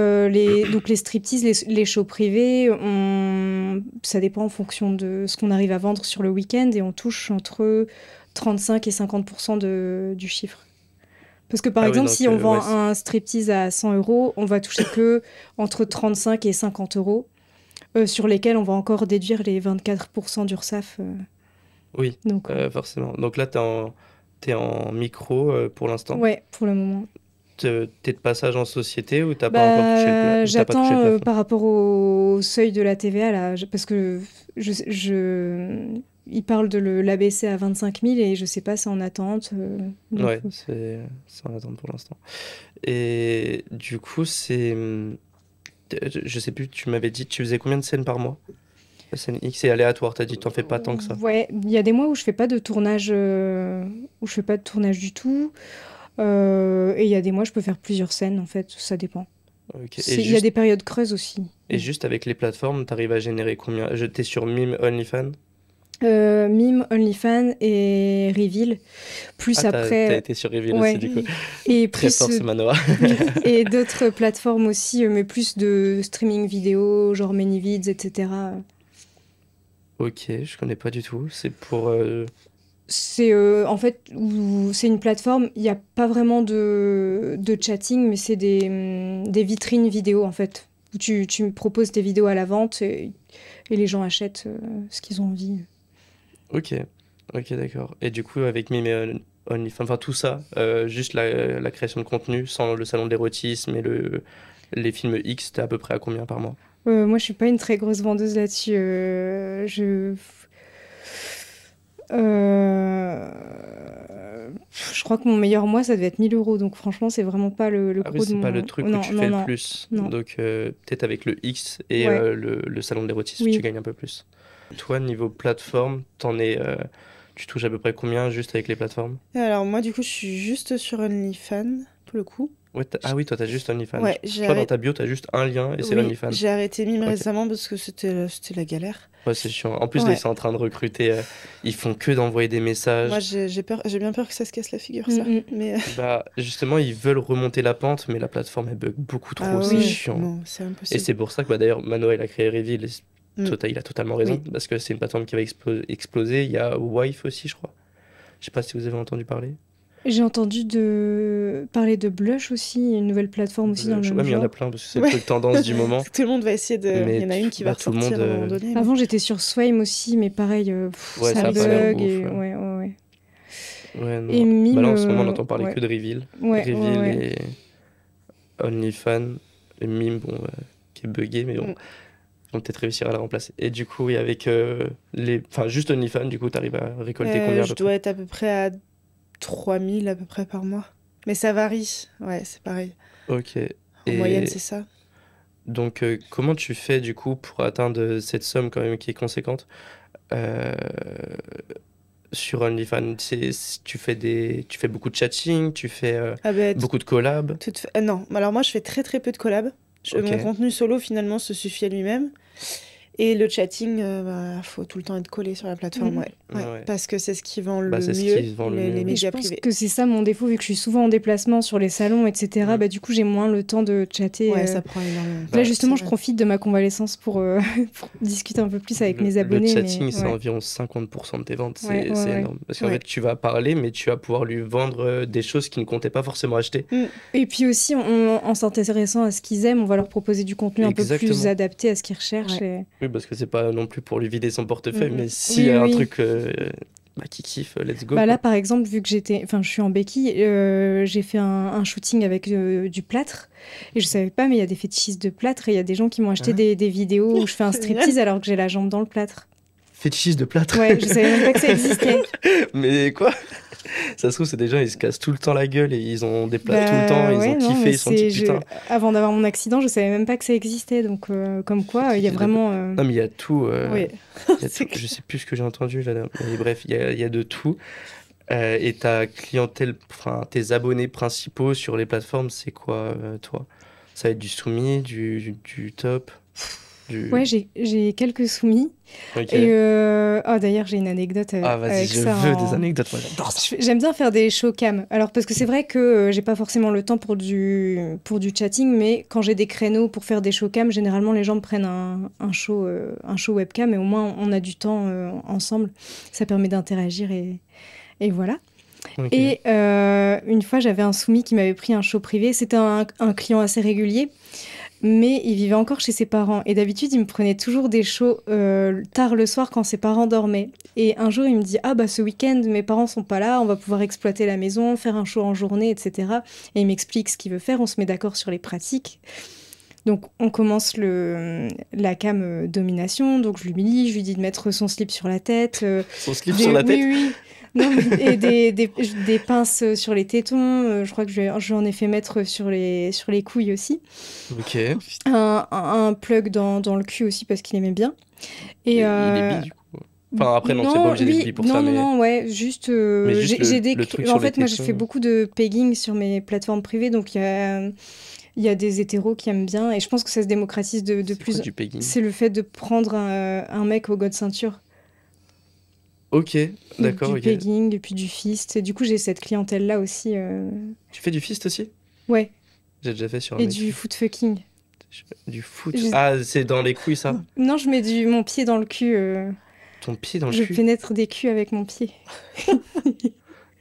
donc les striptease, les shows privés, ça dépend en fonction de ce qu'on arrive à vendre sur le week-end et on touche entre 35 et 50% du chiffre. Parce que par exemple, si on vend un striptease à 100 €, on va toucher que entre 35 et 50 €, sur lesquels on va encore déduire les 24% d'URSSAF. Oui, donc, forcément. Donc là, t'es en micro pour l'instant? Ouais, pour le moment. T'es de passage en société ou t'as pas encore touché le plafond? J'attends par rapport au seuil de la TVA, là, parce que il parle de l'abaisser à 25 000 et je sais pas, c'est en attente. Ouais, c'est en attente pour l'instant. Et du coup, je sais plus, tu m'avais dit, tu faisais combien de scènes par mois? La scène X est aléatoire, t'as dit, t'en fais pas tant que ça. Ouais, il y a des mois où je fais pas de tournage, du tout. Et il y a des mois, je peux faire plusieurs scènes, en fait, ça dépend. Ok. Il y a des périodes creuses aussi. Et juste avec les plateformes, t'arrives à générer combien? T'es sur Mime, OnlyFans? Mime, OnlyFans et Reveal. Plus après. T'as été sur Reveal ouais. aussi, du coup. Et Très plus, fort, c'est Manoa. et d'autres plateformes aussi, mais plus de streaming vidéo, genre ManyVids, etc. Ok, je connais pas du tout. C'est pour. C'est en fait, c'est une plateforme, il n'y a pas vraiment de chatting, mais c'est des vitrines vidéo en fait. Où tu me proposes tes vidéos à la vente et les gens achètent ce qu'ils ont envie. Ok, ok, d'accord. Et du coup, avec Mime et OnlyFans, enfin tout ça, juste la création de contenu, sans le salon de l'érotisme et les films X, t'es à peu près à combien par mois? Moi, je suis pas une très grosse vendeuse là-dessus. Je crois que mon meilleur mois, ça devait être 1000 euros. Donc franchement, c'est vraiment pas le Ah gros oui, de c'est pas mon... le truc non, où tu non, fais non, le plus. non. Donc peut-être avec le X et Ouais. le salon de l'érotisme, Oui. tu gagnes un peu plus. Toi, niveau plateforme, tu touches à peu près combien juste avec les plateformes? Alors moi, du coup, je suis juste sur OnlyFans, pour le coup. Ouais, ah oui, toi, t'as juste OnlyFans. Ouais, Je crois dans ta bio, t'as juste un lien et c'est Oui, OnlyFans. j'ai arrêté Mime Ok. récemment parce que c'était la galère. Ouais, c'est chiant. En plus, là, Ouais. ils sont en train de recruter. Ils font que d'envoyer des messages. Moi, j'ai bien peur que ça se casse la figure, ça. Mais Bah, justement, ils veulent remonter la pente, mais la plateforme, elle bug beaucoup trop. ah C'est oui, chiant. non, c'est Et impossible. c'est pour ça que d'ailleurs, Manoa, il a créé Reveal. Et Mm. il a totalement raison. Oui. Parce que c'est une plateforme qui va exploser. Il y a Wife aussi, je crois. Je sais pas si vous avez entendu parler. J'ai entendu parler de Blush aussi, une nouvelle plateforme aussi dans le Ouais, même mais il y en a genre. plein parce que c'est Ouais. le truc tendance du moment. Tout le monde va essayer de. Mais Il y en a une qui va tout le ressortir monde, à un moment donné. mais- Avant, j'étais sur Swime aussi, mais pareil, Ouais, ça ça a pas l'air bug. ouf, Et... ouais. Ouais. Ouais, non. Et Mime, Bah là, en ce moment, on entend parler ouais. que de Reveal. Ouais, Reveal ouais. et OnlyFans. Et Mime, bon, qui est buggé, mais bon. Mm. Ils vont peut-être réussir à la remplacer. Et du coup, oui, avec enfin, juste OnlyFans, du coup, t'arrives à récolter combien à Je peu dois près? être à peu près à 3000 à peu près par mois. Mais ça varie. Ouais, c'est pareil. Ok. En moyenne, c'est Et ça. donc, comment tu fais, du coup, pour atteindre cette somme quand même qui est conséquente euh, sur OnlyFans? Tu fais beaucoup de chatting, tu fais Ah ben, beaucoup de collabs. non, alors moi, je fais très très peu de collabs. Ok. Mon contenu solo, finalement, se suffit à lui-même. Et le chatting, faut tout le temps être collé sur la plateforme, Mhm. ouais. Ouais. Parce que c'est ce qui vend Bah, le c'est ce mieux, qui vend le mieux, les ouais. Et je médias pense privés. que c'est ça mon défaut, vu que je suis souvent en déplacement sur les salons, etc. Mm. Bah, du coup, j'ai moins le temps de chatter. Ouais, ça prend énormément de Bah, Là, temps, justement, c'est je vrai. profite de ma convalescence pour discuter un peu plus avec mes Le abonnés. chatting, mais c'est ouais. environ 50% de tes ventes. Ouais, C'est ouais, c'est ouais. énorme. Parce qu'en Ouais. fait, tu vas parler, mais tu vas pouvoir lui vendre des choses qu'il ne comptait pas forcément acheter. Et puis aussi, en s'intéressant à ce qu'ils aiment, on va leur proposer du contenu un peu plus Exactement. adapté à ce qu'ils recherchent. Ouais. Oui, parce que c'est pas non plus pour lui vider son portefeuille, Mhm. mais s'il Oui, y a un oui. truc qui kiffe, let's go. Bah là, quoi. par exemple, vu que je suis en béquille, j'ai fait un shooting avec du plâtre. Et je savais pas, mais il y a des fétichistes de plâtre et il y a des gens qui m'ont acheté Ah. des vidéos où je fais un C'est striptease alors que j'ai la jambe dans le plâtre. Fétichiste de plâtre. Ouais, je savais même pas que ça existait. Mais quoi? Ça se trouve, c'est des gens, ils se cassent tout le temps la gueule et ils ont des plâtres tout le Bah temps, ils ouais, ont non, kiffé, mais ils se sont dit putain. avant d'avoir mon accident, je savais même pas que ça existait. Donc, comme quoi, il y a Fétichiste de vraiment. Non, mais il y a tout. Oui. Il y a C'est tout. Je sais plus ce que j'ai entendu là. Mais bref, il y a de tout. Et ta clientèle, enfin, tes abonnés principaux sur les plateformes, c'est quoi, toi? Ça va être du soumis, du top, du. Ouais, j'ai quelques soumis. Ok. Et d'ailleurs, j'ai une anecdote Ah, vas-y, avec je ça. veux des anecdotes, moi j'adore ça. J'aime bien faire des showcams. Alors, parce que c'est vrai que j'ai pas forcément le temps pour du chatting, mais quand j'ai des créneaux pour faire des showcams, généralement les gens me prennent un show webcam et au moins on a du temps ensemble. Ça permet d'interagir et voilà. Ok. Et une fois, j'avais un soumis qui m'avait pris un show privé. C'était un client assez régulier, mais il vivait encore chez ses parents. Et d'habitude, il me prenait toujours des shows tard le soir quand ses parents dormaient. Et un jour, il me dit « Ah bah ce week-end, mes parents sont pas là, on va pouvoir exploiter la maison, faire un show en journée, etc. » Et il m'explique ce qu'il veut faire, on se met d'accord sur les pratiques. Donc, on commence la cam domination. Donc, je l'humilie, je lui dis de mettre son slip sur la tête. Son slip sur la tête? Oui, oui. Non, et des pinces sur les tétons. Je crois que je lui en ai fait mettre sur les couilles aussi. Ok. Un plug dans le cul aussi parce qu'il aimait bien. Et Il est bi, du coup. Enfin, après, non, c'est pas obligé d'être bi pour ça, mais... Non, ouais, juste... Mais juste j'ai des... le truc En sur les fait, moi, je tétons. fais beaucoup de pegging sur mes plateformes privées, donc il y a des hétéros qui aiment bien, et je pense que ça se démocratise de C'est quoi plus... du pegging? C'est le fait de prendre un mec au god ceinture. Ok, d'accord, Du ok. pegging, et puis du fist. Et du coup, j'ai cette clientèle-là aussi. Tu fais du fist aussi? Ouais, J'ai déjà fait sur un et mec. du foot fucking. Du foot? Je- Ah, c'est dans les couilles, ça? Non, je mets mon pied dans le cul. Ton pied dans le Je cul? pénètre des culs avec mon pied.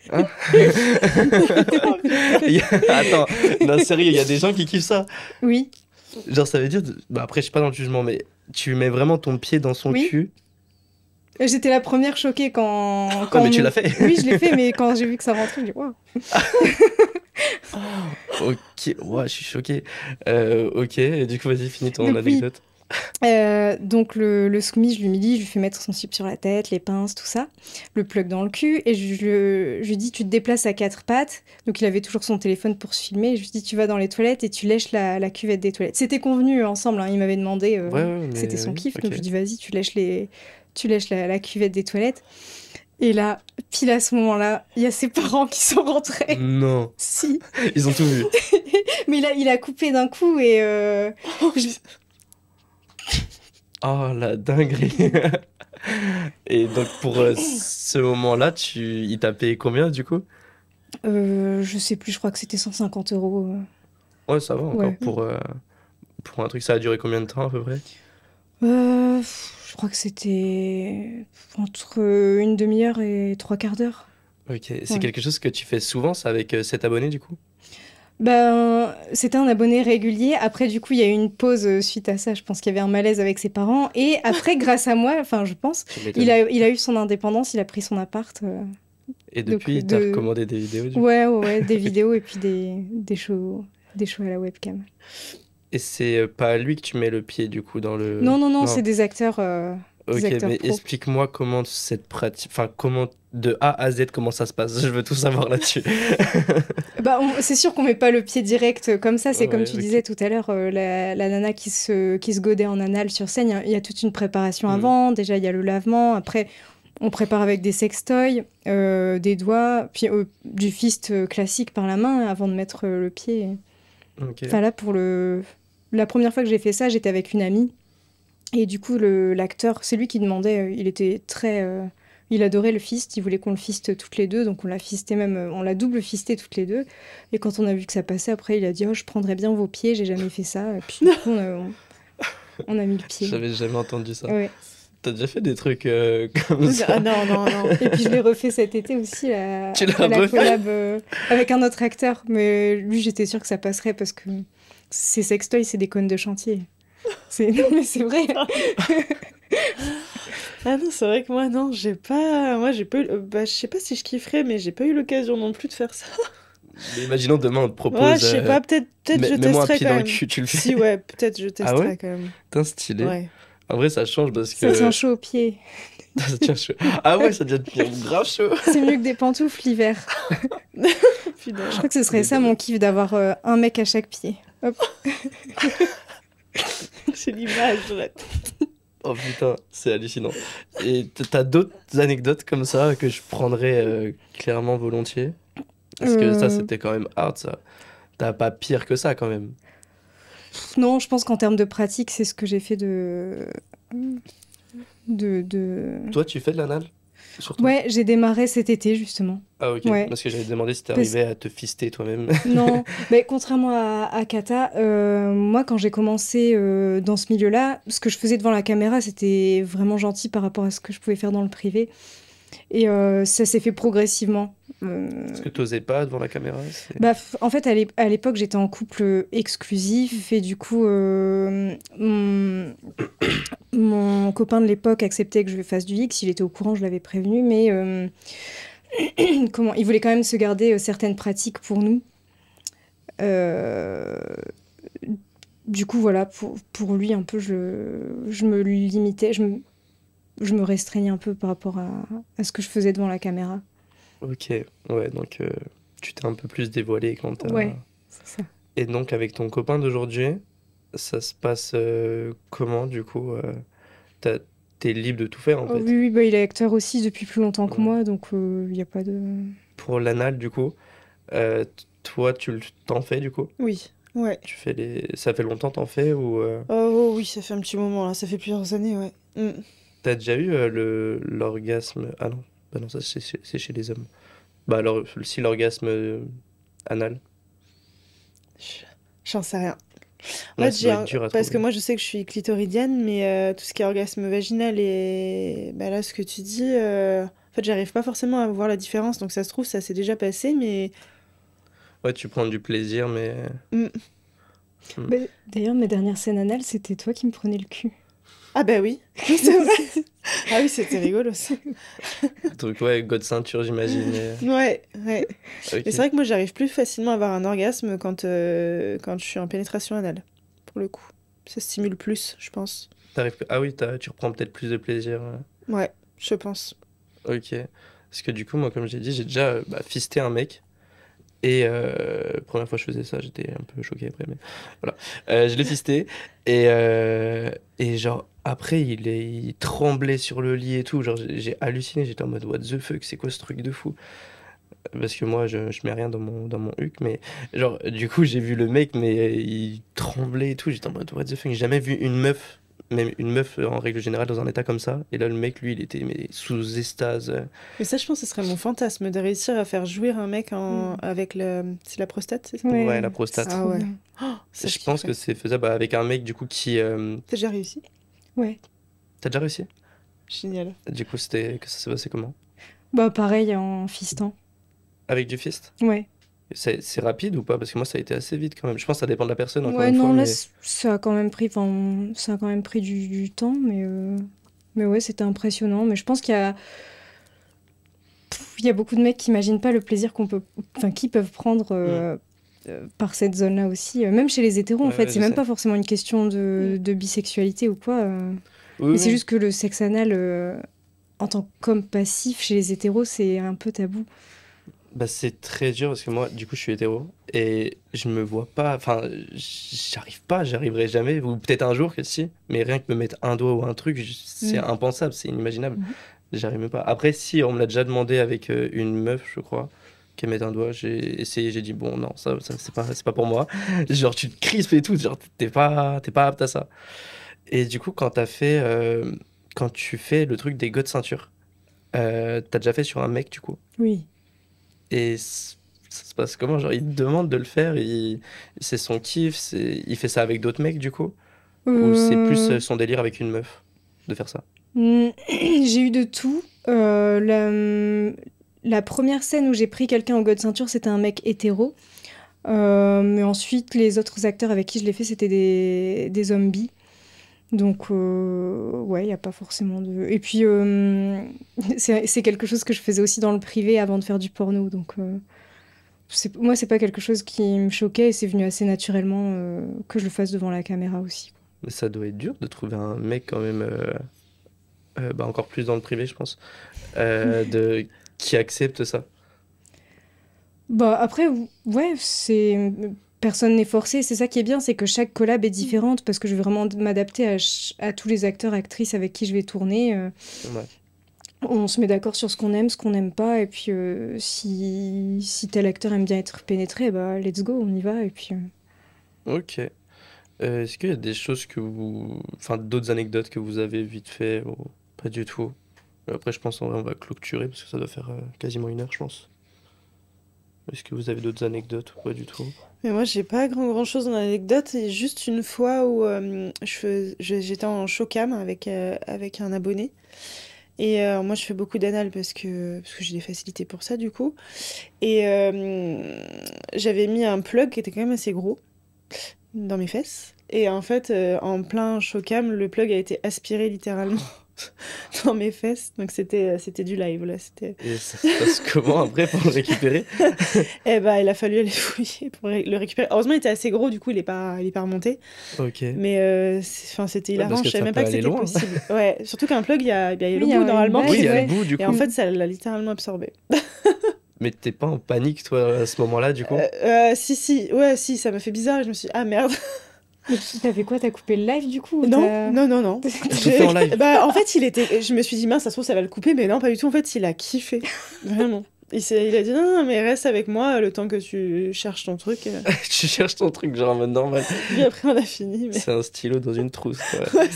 Hein? Attends, non, sérieux, il y a des gens qui kiffent ça. Oui, Genre, ça veut dire... Bah, après, je suis pas dans le jugement, mais tu mets vraiment ton pied dans son Oui. cul. j'étais la première choquée quand... Ah, mais tu l'as fait. Oui, je l'ai fait, mais quand j'ai vu que ça rentrait, j'ai dit waouh. Ok, ouais, je suis choqué. Ok, et du coup, vas-y, finis ton Donc, oui. anecdote. Donc le soumis, je l'humilie, je lui fais mettre son slip sur la tête, les pinces, tout ça, le plug dans le cul, et je lui dis tu te déplaces à quatre pattes. Donc il avait toujours son téléphone pour se filmer, et je lui dis tu vas dans les toilettes et tu lèches la cuvette des toilettes. C'était convenu ensemble, hein, il m'avait demandé, Ouais, mais... c'était son oui, kiff, ok. donc je lui dis vas-y tu lèches la cuvette des toilettes. Et là, pile à ce moment-là, il y a ses parents qui sont rentrés. Non, Si. ils ont tout vu. Mais il a coupé d'un coup et Oh, la dinguerie. Et donc, pour ce moment-là, il t'a payé combien, du coup? je sais plus, je crois que c'était 150 euros. Ouais, ça va encore Ouais. pour un truc. Ça a duré combien de temps, à peu près? Je crois que c'était entre une demi-heure et trois quarts d'heure. Ok, c'est Ouais. quelque chose que tu fais souvent, ça, avec cet abonné, du coup? Ben, c'était un abonné régulier. Après, du coup, il y a eu une pause suite à ça. Je pense qu'il y avait un malaise avec ses parents. Et après, grâce à moi, enfin, je pense, Tu m'étonnes. il a eu son indépendance, il a pris son appart. Et donc, depuis, t'as recommandé des vidéos, du coup? Ouais, des vidéos et puis des shows à la webcam. Et c'est pas à lui que tu mets le pied, du coup, dans le... Non, c'est des acteurs, Ok, des acteurs mais pro. explique-moi comment cette pratique... Enfin, comment... De A à Z, comment ça se passe? Je veux tout savoir là-dessus. Bah, c'est sûr qu'on met pas le pied direct comme ça. C'est comme Ouais, tu ok. disais tout à l'heure, la nana qui se godait en anal sur scène. Il y a toute une préparation Mhm. avant. Déjà, il y a le lavement. Après, on prépare avec des sextoys, des doigts, puis du fist classique par la main avant de mettre le pied. Ok. Enfin là, la première fois que j'ai fait ça, j'étais avec une amie. Et du coup, l'acteur, c'est lui qui demandait. Il était très... il adorait le fist, il voulait qu'on le fiste toutes les deux, donc on l'a fisté même, on l'a double fisté toutes les deux. Et quand on a vu que ça passait, après il a dit oh je prendrais bien vos pieds, j'ai jamais fait ça. Et puis du coup on a mis le pied. J'avais jamais entendu ça. Ouais. T'as déjà fait des trucs comme ça? Ah non, non, non. Et puis je l'ai refait cet été aussi Tu l'as à la refait? collab avec un autre acteur, mais lui j'étais sûre que ça passerait parce que ces sextoys c'est des connes de chantier. Non mais c'est vrai. Ah non, c'est vrai que moi, non, j'ai pas... Moi, j'ai pas eu... Bah, je sais pas si je kifferais, mais j'ai pas eu l'occasion non plus de faire ça. Mais imaginons demain on te propose... Ouais, je sais pas, peut-être je mets-moi un testerai pied quand dans le même. cul, tu le fais? Si, ouais, peut-être je Ah ouais? testerai quand même. Putain, stylé. Ouais. En vrai, ça change parce Ça que... tient chaud aux pieds. Ça tient chaud. Ah ouais, ça devient grave chaud. C'est mieux que des pantoufles l'hiver. Putain. Je crois que ce serait ça mon kiff d'avoir un mec à chaque pied. Hop. J'ai l'image, ouais. Oh putain, c'est hallucinant. Et t'as d'autres anecdotes comme ça que je prendrais clairement volontiers? Parce que ça, c'était quand même hard, ça. T'as pas pire que ça, quand même. Non, je pense qu'en termes de pratique, c'est ce que j'ai fait Toi, tu fais de l'anal? Surtout? Ouais, j'ai démarré cet été, justement. Ah ok, Ouais. parce que j'avais demandé si Parce- t'arrivais à te fister toi-même. Non, mais contrairement à Kata, moi, quand j'ai commencé dans ce milieu-là, ce que je faisais devant la caméra, c'était vraiment gentil par rapport à ce que je pouvais faire dans le privé. Et ça s'est fait progressivement. Parce que t'osais pas devant la caméra? Bah, en fait, à l'époque, j'étais en couple exclusif et du coup, mon copain de l'époque acceptait que je fasse du X. Il était au courant, je l'avais prévenu, mais il voulait quand même se garder certaines pratiques pour nous. Du coup, voilà, pour lui, un peu, je me limitais, je me restreignais un peu par rapport à ce que je faisais devant la caméra. Ok, ouais, donc tu t'es un peu plus dévoilé quand t'as... Ouais, c'est ça. Et donc, avec ton copain d'aujourd'hui, ça se passe comment, du coup t'as- t'es libre de tout faire en Oh, fait. oui, oui, bah, il est acteur aussi depuis plus longtemps que Ouais. moi, donc il n'y a pas de... Pour l'anal, du coup, toi, t'en fais du coup? Oui, ouais. Tu fais les... Ça fait longtemps t'en fais ou Oh oui, ça fait un petit moment là, ça fait plusieurs années, ouais. t'as déjà eu l'orgasme... Ah non, bah non, ça c'est chez les hommes. Bah alors, si l'orgasme anal, J'en sais rien. En ouais, fait, ça doit être dur à parce que trouver. moi, je sais que je suis clitoridienne, mais tout ce qui est orgasme vaginal et bah, là, ce que tu dis, en fait, j'arrive pas forcément à voir la différence. Donc, ça se trouve, ça s'est déjà passé, mais Ouais, tu prends du plaisir, mais... mm. hmm. Bah, d'ailleurs, mes dernières scènes anales, c'était toi qui me prenais le cul. Ah bah oui, oui, c'est vrai. Ah oui, c'était rigolo ça. Donc ouais, God ceinture, j'imagine. Ouais, ouais. Ok. Mais c'est vrai que moi, j'arrive plus facilement à avoir un orgasme quand je suis en pénétration anale, pour le coup. Ça stimule plus, je pense. Ah oui, tu reprends peut-être plus de plaisir. Ouais, je pense. Ok. Parce que du coup, moi, comme j'ai dit, j'ai déjà fisté un mec. Et première fois que je faisais ça, j'étais un peu choqué après, mais voilà. Je l'ai fisté. Et genre, après, il tremblait sur le lit et tout. Genre, j'ai halluciné. J'étais en mode, what the fuck, c'est quoi ce truc de fou? Parce que moi, je mets rien dans mon huc. Mais genre, du coup, j'ai vu le mec, mais il tremblait et tout. J'étais en mode, what the fuck, j'ai jamais vu une meuf. Même une meuf en règle générale dans un état comme ça. Et là, le mec, lui, il était mais, sous extase. Mais ça, je pense que ce serait mon fantasme, de réussir à faire jouir un mec avec le... C'est la prostate, c'est ça? Ouais, Ouais, la c'est prostate. Ah trop ouais. bien. Oh, ça, Je pense que kifferais. c'est faisable avec un mec du coup qui. T'as déjà réussi? Ouais. T'as déjà réussi? Génial. Du coup, que ça s'est passé comment? Bah, pareil, en fistant. Avec du fist? Ouais. C'est rapide ou pas? Parce que moi, ça a été assez vite quand même. Je pense que ça dépend de la personne, encore Ouais, une fois, non, là, mais. ça a quand même pris, enfin, ça a quand même pris du temps, mais ouais, c'était impressionnant. Mais je pense il y a beaucoup de mecs qui imaginent pas le plaisir qu'ils peuvent prendre Hmm. par cette zone-là aussi. Même chez les hétéros, en Ouais, fait, ouais, c'est je même sais. pas forcément une question de bisexualité ou quoi. Oui, Mais c'est oui. juste que le sexe anal, en tant qu'homme passif chez les hétéros, c'est un peu tabou. Bah, c'est très dur parce que moi, du coup, je suis hétéro et je me vois pas. Enfin, j'arrive pas, j'arriverai jamais. Ou peut-être un jour que si, mais rien que me mettre un doigt ou un truc, c'est Mm. impensable, c'est inimaginable. Mhm. J'arrive même pas. Après, si, on me l'a déjà demandé avec une meuf, je crois, qu'elle mette un doigt. J'ai essayé, j'ai dit, bon, non, ça c'est pas pour moi. Genre, tu te crispes et tout, genre, t'es pas apte à ça. Et du coup, quand tu fais le truc des de ceinture, t'as déjà fait sur un mec, du coup. Oui. Et ça se passe comment? Genre, il te demande de le faire, c'est son kiff, il fait ça avec d'autres mecs, du coup? Ou c'est plus Euh, son délire avec une meuf de faire ça? j'ai eu de tout. La première scène où j'ai pris quelqu'un au god ceinture, c'était un mec hétéro. Mais ensuite, les autres acteurs avec qui je l'ai fait, c'était des zombies. Donc, ouais, il n'y a pas forcément de... Et puis, c'est quelque chose que je faisais aussi dans le privé avant de faire du porno. Donc, moi, c'est pas quelque chose qui me choquait et c'est venu assez naturellement que je le fasse devant la caméra aussi. Mais ça doit être dur de trouver un mec quand même, encore plus dans le privé, je pense, qui accepte ça. Bah, après, ouais, personne n'est forcé. C'est ça qui est bien, c'est que chaque collab est différente parce que je vais vraiment m'adapter à tous les acteurs, actrices avec qui je vais tourner. Ouais. On se met d'accord sur ce qu'on n'aime pas, et puis si tel acteur aime bien être pénétré, bah let's go, on y va, et puis... Ok. Est-ce qu'il y a des choses enfin, d'autres anecdotes que vous avez vite fait ou pas du tout? Après, je pense en vrai, on va clôturer parce que ça doit faire quasiment 1 heure, je pense. Est-ce que vous avez d'autres anecdotes ou pas du tout? Mais moi, j'ai pas grand-chose en anecdote. Et juste une fois où j'étais en showcam avec un abonné. Et moi, je fais beaucoup d'anal parce que j'ai des facilités pour ça, du coup. Et j'avais mis un plug qui était quand même assez gros dans mes fesses. Et en fait, en plein showcam, le plug a été aspiré littéralement dans mes fesses. Donc c'était du live, là. Et ça se passe comment après pour le récupérer? Eh ben, il a fallu aller fouiller pour le récupérer. Heureusement, il était assez gros, du coup, il est pas remonté. Ok. Ouais, Mais enfin, c'était parce hilarant, que je savais ça même peut pas que aller c'était loin. possible. Ouais, surtout qu'un plug, il y a Oui, le il y a bout une normalement. base, Oui, il y a le ouais. bout du Et en coup. fait, ça l'a littéralement absorbé. Mais t'es pas en panique toi à ce moment-là du coup? Si, ouais, si, ça m'a fait bizarre. Je me suis dit, ah merde. T'as fait quoi? T'as coupé le live du coup? Non. Tout fait en live. Bah, en fait, je me suis dit, mince, ça se trouve, ça va le couper, mais non, pas du tout. En fait, il a kiffé. Vraiment. Il a dit, non, mais reste avec moi le temps que tu cherches ton truc. Tu cherches ton truc, genre en mode normal. Puis après, on a fini. Mais... C'est un stylo dans une trousse, quoi. Ouais,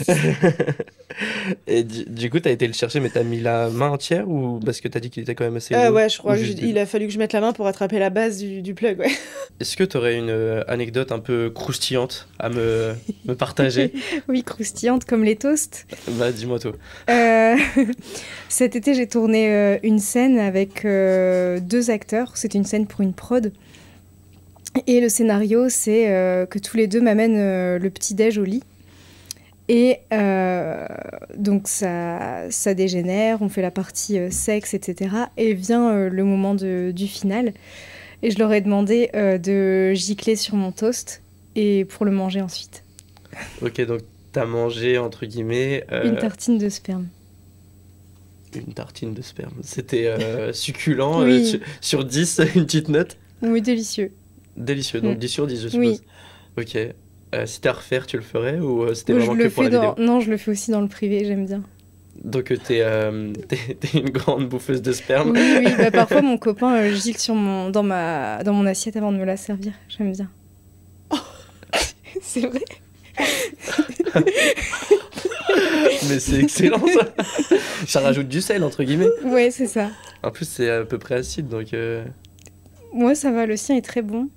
Et du coup, t'as été le chercher, mais t'as mis la main entière ou parce que t'as dit qu'il était quand même assez lourd, ouais, je crois ou juste qu'il a fallu que je mette la main pour attraper la base du plug, ouais. Est-ce que t'aurais une anecdote un peu croustillante à me partager? Oui, croustillante comme les toasts. Bah, dis-moi tout. Cet été, j'ai tourné une scène avec 2 acteurs. C'était une scène pour une prod. Et le scénario, c'est que tous les deux m'amènent le petit-déj au lit. Et donc, ça dégénère, on fait la partie sexe, etc. Et vient le moment du final. Et je leur ai demandé de gicler sur mon toast et pour le manger ensuite. Ok, donc t'as mangé, entre guillemets... Une tartine de sperme. Une tartine de sperme. C'était succulent. Oui. Sur 10, une petite note. Oui, délicieux. Délicieux, donc 10 sur 10, je suppose. Oui. Ok. Si t'as à refaire, tu le ferais ou c'était vraiment que pour la vidéo? Non, je le fais aussi dans le privé, j'aime bien. Donc t'es une grande bouffeuse de sperme. Oui, bah, parfois mon copain gicle dans mon assiette avant de me la servir. J'aime bien. C'est vrai. Mais c'est excellent ça. Ça rajoute du sel entre guillemets. Ouais, c'est ça. En plus c'est à peu près acide donc. Ouais, ça va, le sien est très bon.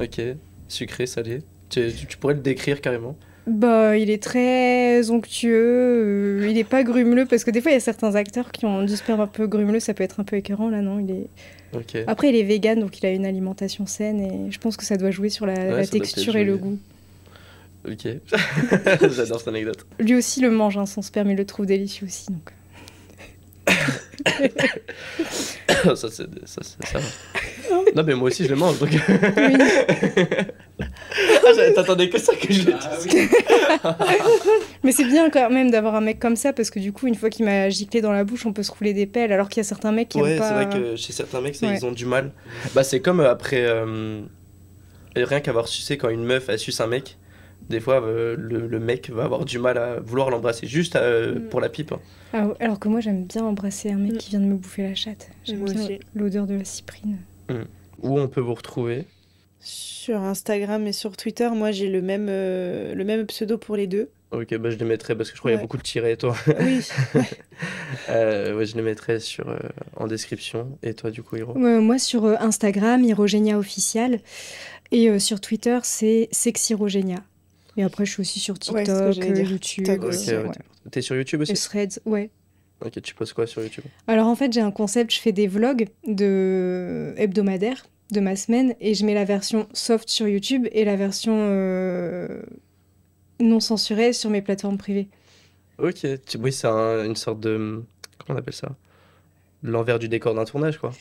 Ok, sucré, salé. Tu pourrais le décrire carrément? Bah, il est très onctueux, il est pas grumeleux, parce que des fois il y a certains acteurs qui ont du sperme un peu grumeleux, ça peut être un peu écœurant, là non, il est... Ok. Après il est vegan, donc il a une alimentation saine, et je pense que ça doit jouer sur la texture et le goût. Ok, j'adore cette anecdote. Lui aussi le mange, hein, son sperme, il le trouve délicieux aussi, donc... ça va. Non mais moi aussi je le mange donc... Oui. T'attendais que ça que je le dise. Mais c'est bien quand même d'avoir un mec comme ça, parce que du coup une fois qu'il m'a giclé dans la bouche on peut se rouler des pelles, alors qu'il y a certains mecs qui aiment pas... Ouais, c'est vrai que chez certains mecs ils ont du mal. Bah c'est comme après rien qu'avoir sucé, quand une meuf elle suce un mec, des fois le mec va avoir du mal à vouloir l'embrasser juste pour la pipe. Ah, alors que moi j'aime bien embrasser un mec qui vient de me bouffer la chatte. J'aime bien l'odeur de la cyprine. Où on peut vous retrouver? Sur Instagram et sur Twitter, moi j'ai le même pseudo pour les deux. Ok, bah je les mettrai parce que je crois qu'il y a beaucoup de tirets, toi. Oui. Ouais, je les mettrai en description. Et toi, du coup, Hiro? Moi sur Instagram, Hirogenia official. Et sur Twitter, c'est Sexyrogenia. Et après, je suis aussi sur TikTok, YouTube. TikTok aussi, ouais. T'es sur YouTube aussi? Et Threads, ouais. Ok, tu postes quoi sur YouTube? Alors en fait, j'ai un concept, je fais des vlogs hebdomadaires de ma semaine et je mets la version soft sur YouTube et la version non censurée sur mes plateformes privées. Ok, oui, c'est une sorte de... Comment on appelle ça? L'envers du décor d'un tournage, quoi.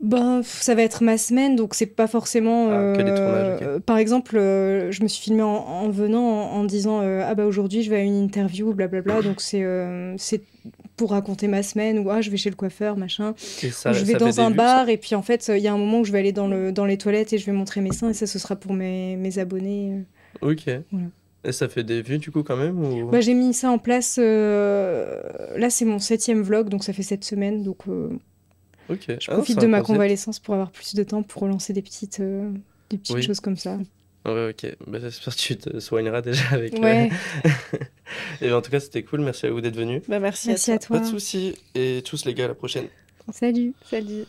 Ben, ça va être ma semaine, donc c'est pas forcément... que des tournages, ok. Par exemple, je me suis filmée en venant en disant ah bah aujourd'hui je vais à une interview, blablabla, donc c'est pour raconter ma semaine, ou je vais chez le coiffeur, machin. Et ça, je vais ça dans fait un des bar, et puis en fait, il y a un moment où je vais aller dans les toilettes et je vais montrer mes seins, et ça, ce sera pour mes abonnés. Ok. Voilà. Et ça fait des vues, du coup, quand même ou... Bah, j'ai mis ça en place, là c'est mon 7e vlog, donc ça fait 7 semaines, donc... Ok. Je profite de ma convalescence pour avoir plus de temps pour relancer des petites choses comme ça. Ouais, ok. Bah, j'espère que tu te soigneras déjà avec... Ouais. Et en tout cas, c'était cool. Merci à vous d'être venus. Bah, merci à toi. Pas de soucis. Et tous les gars, à la prochaine. Salut. Salut.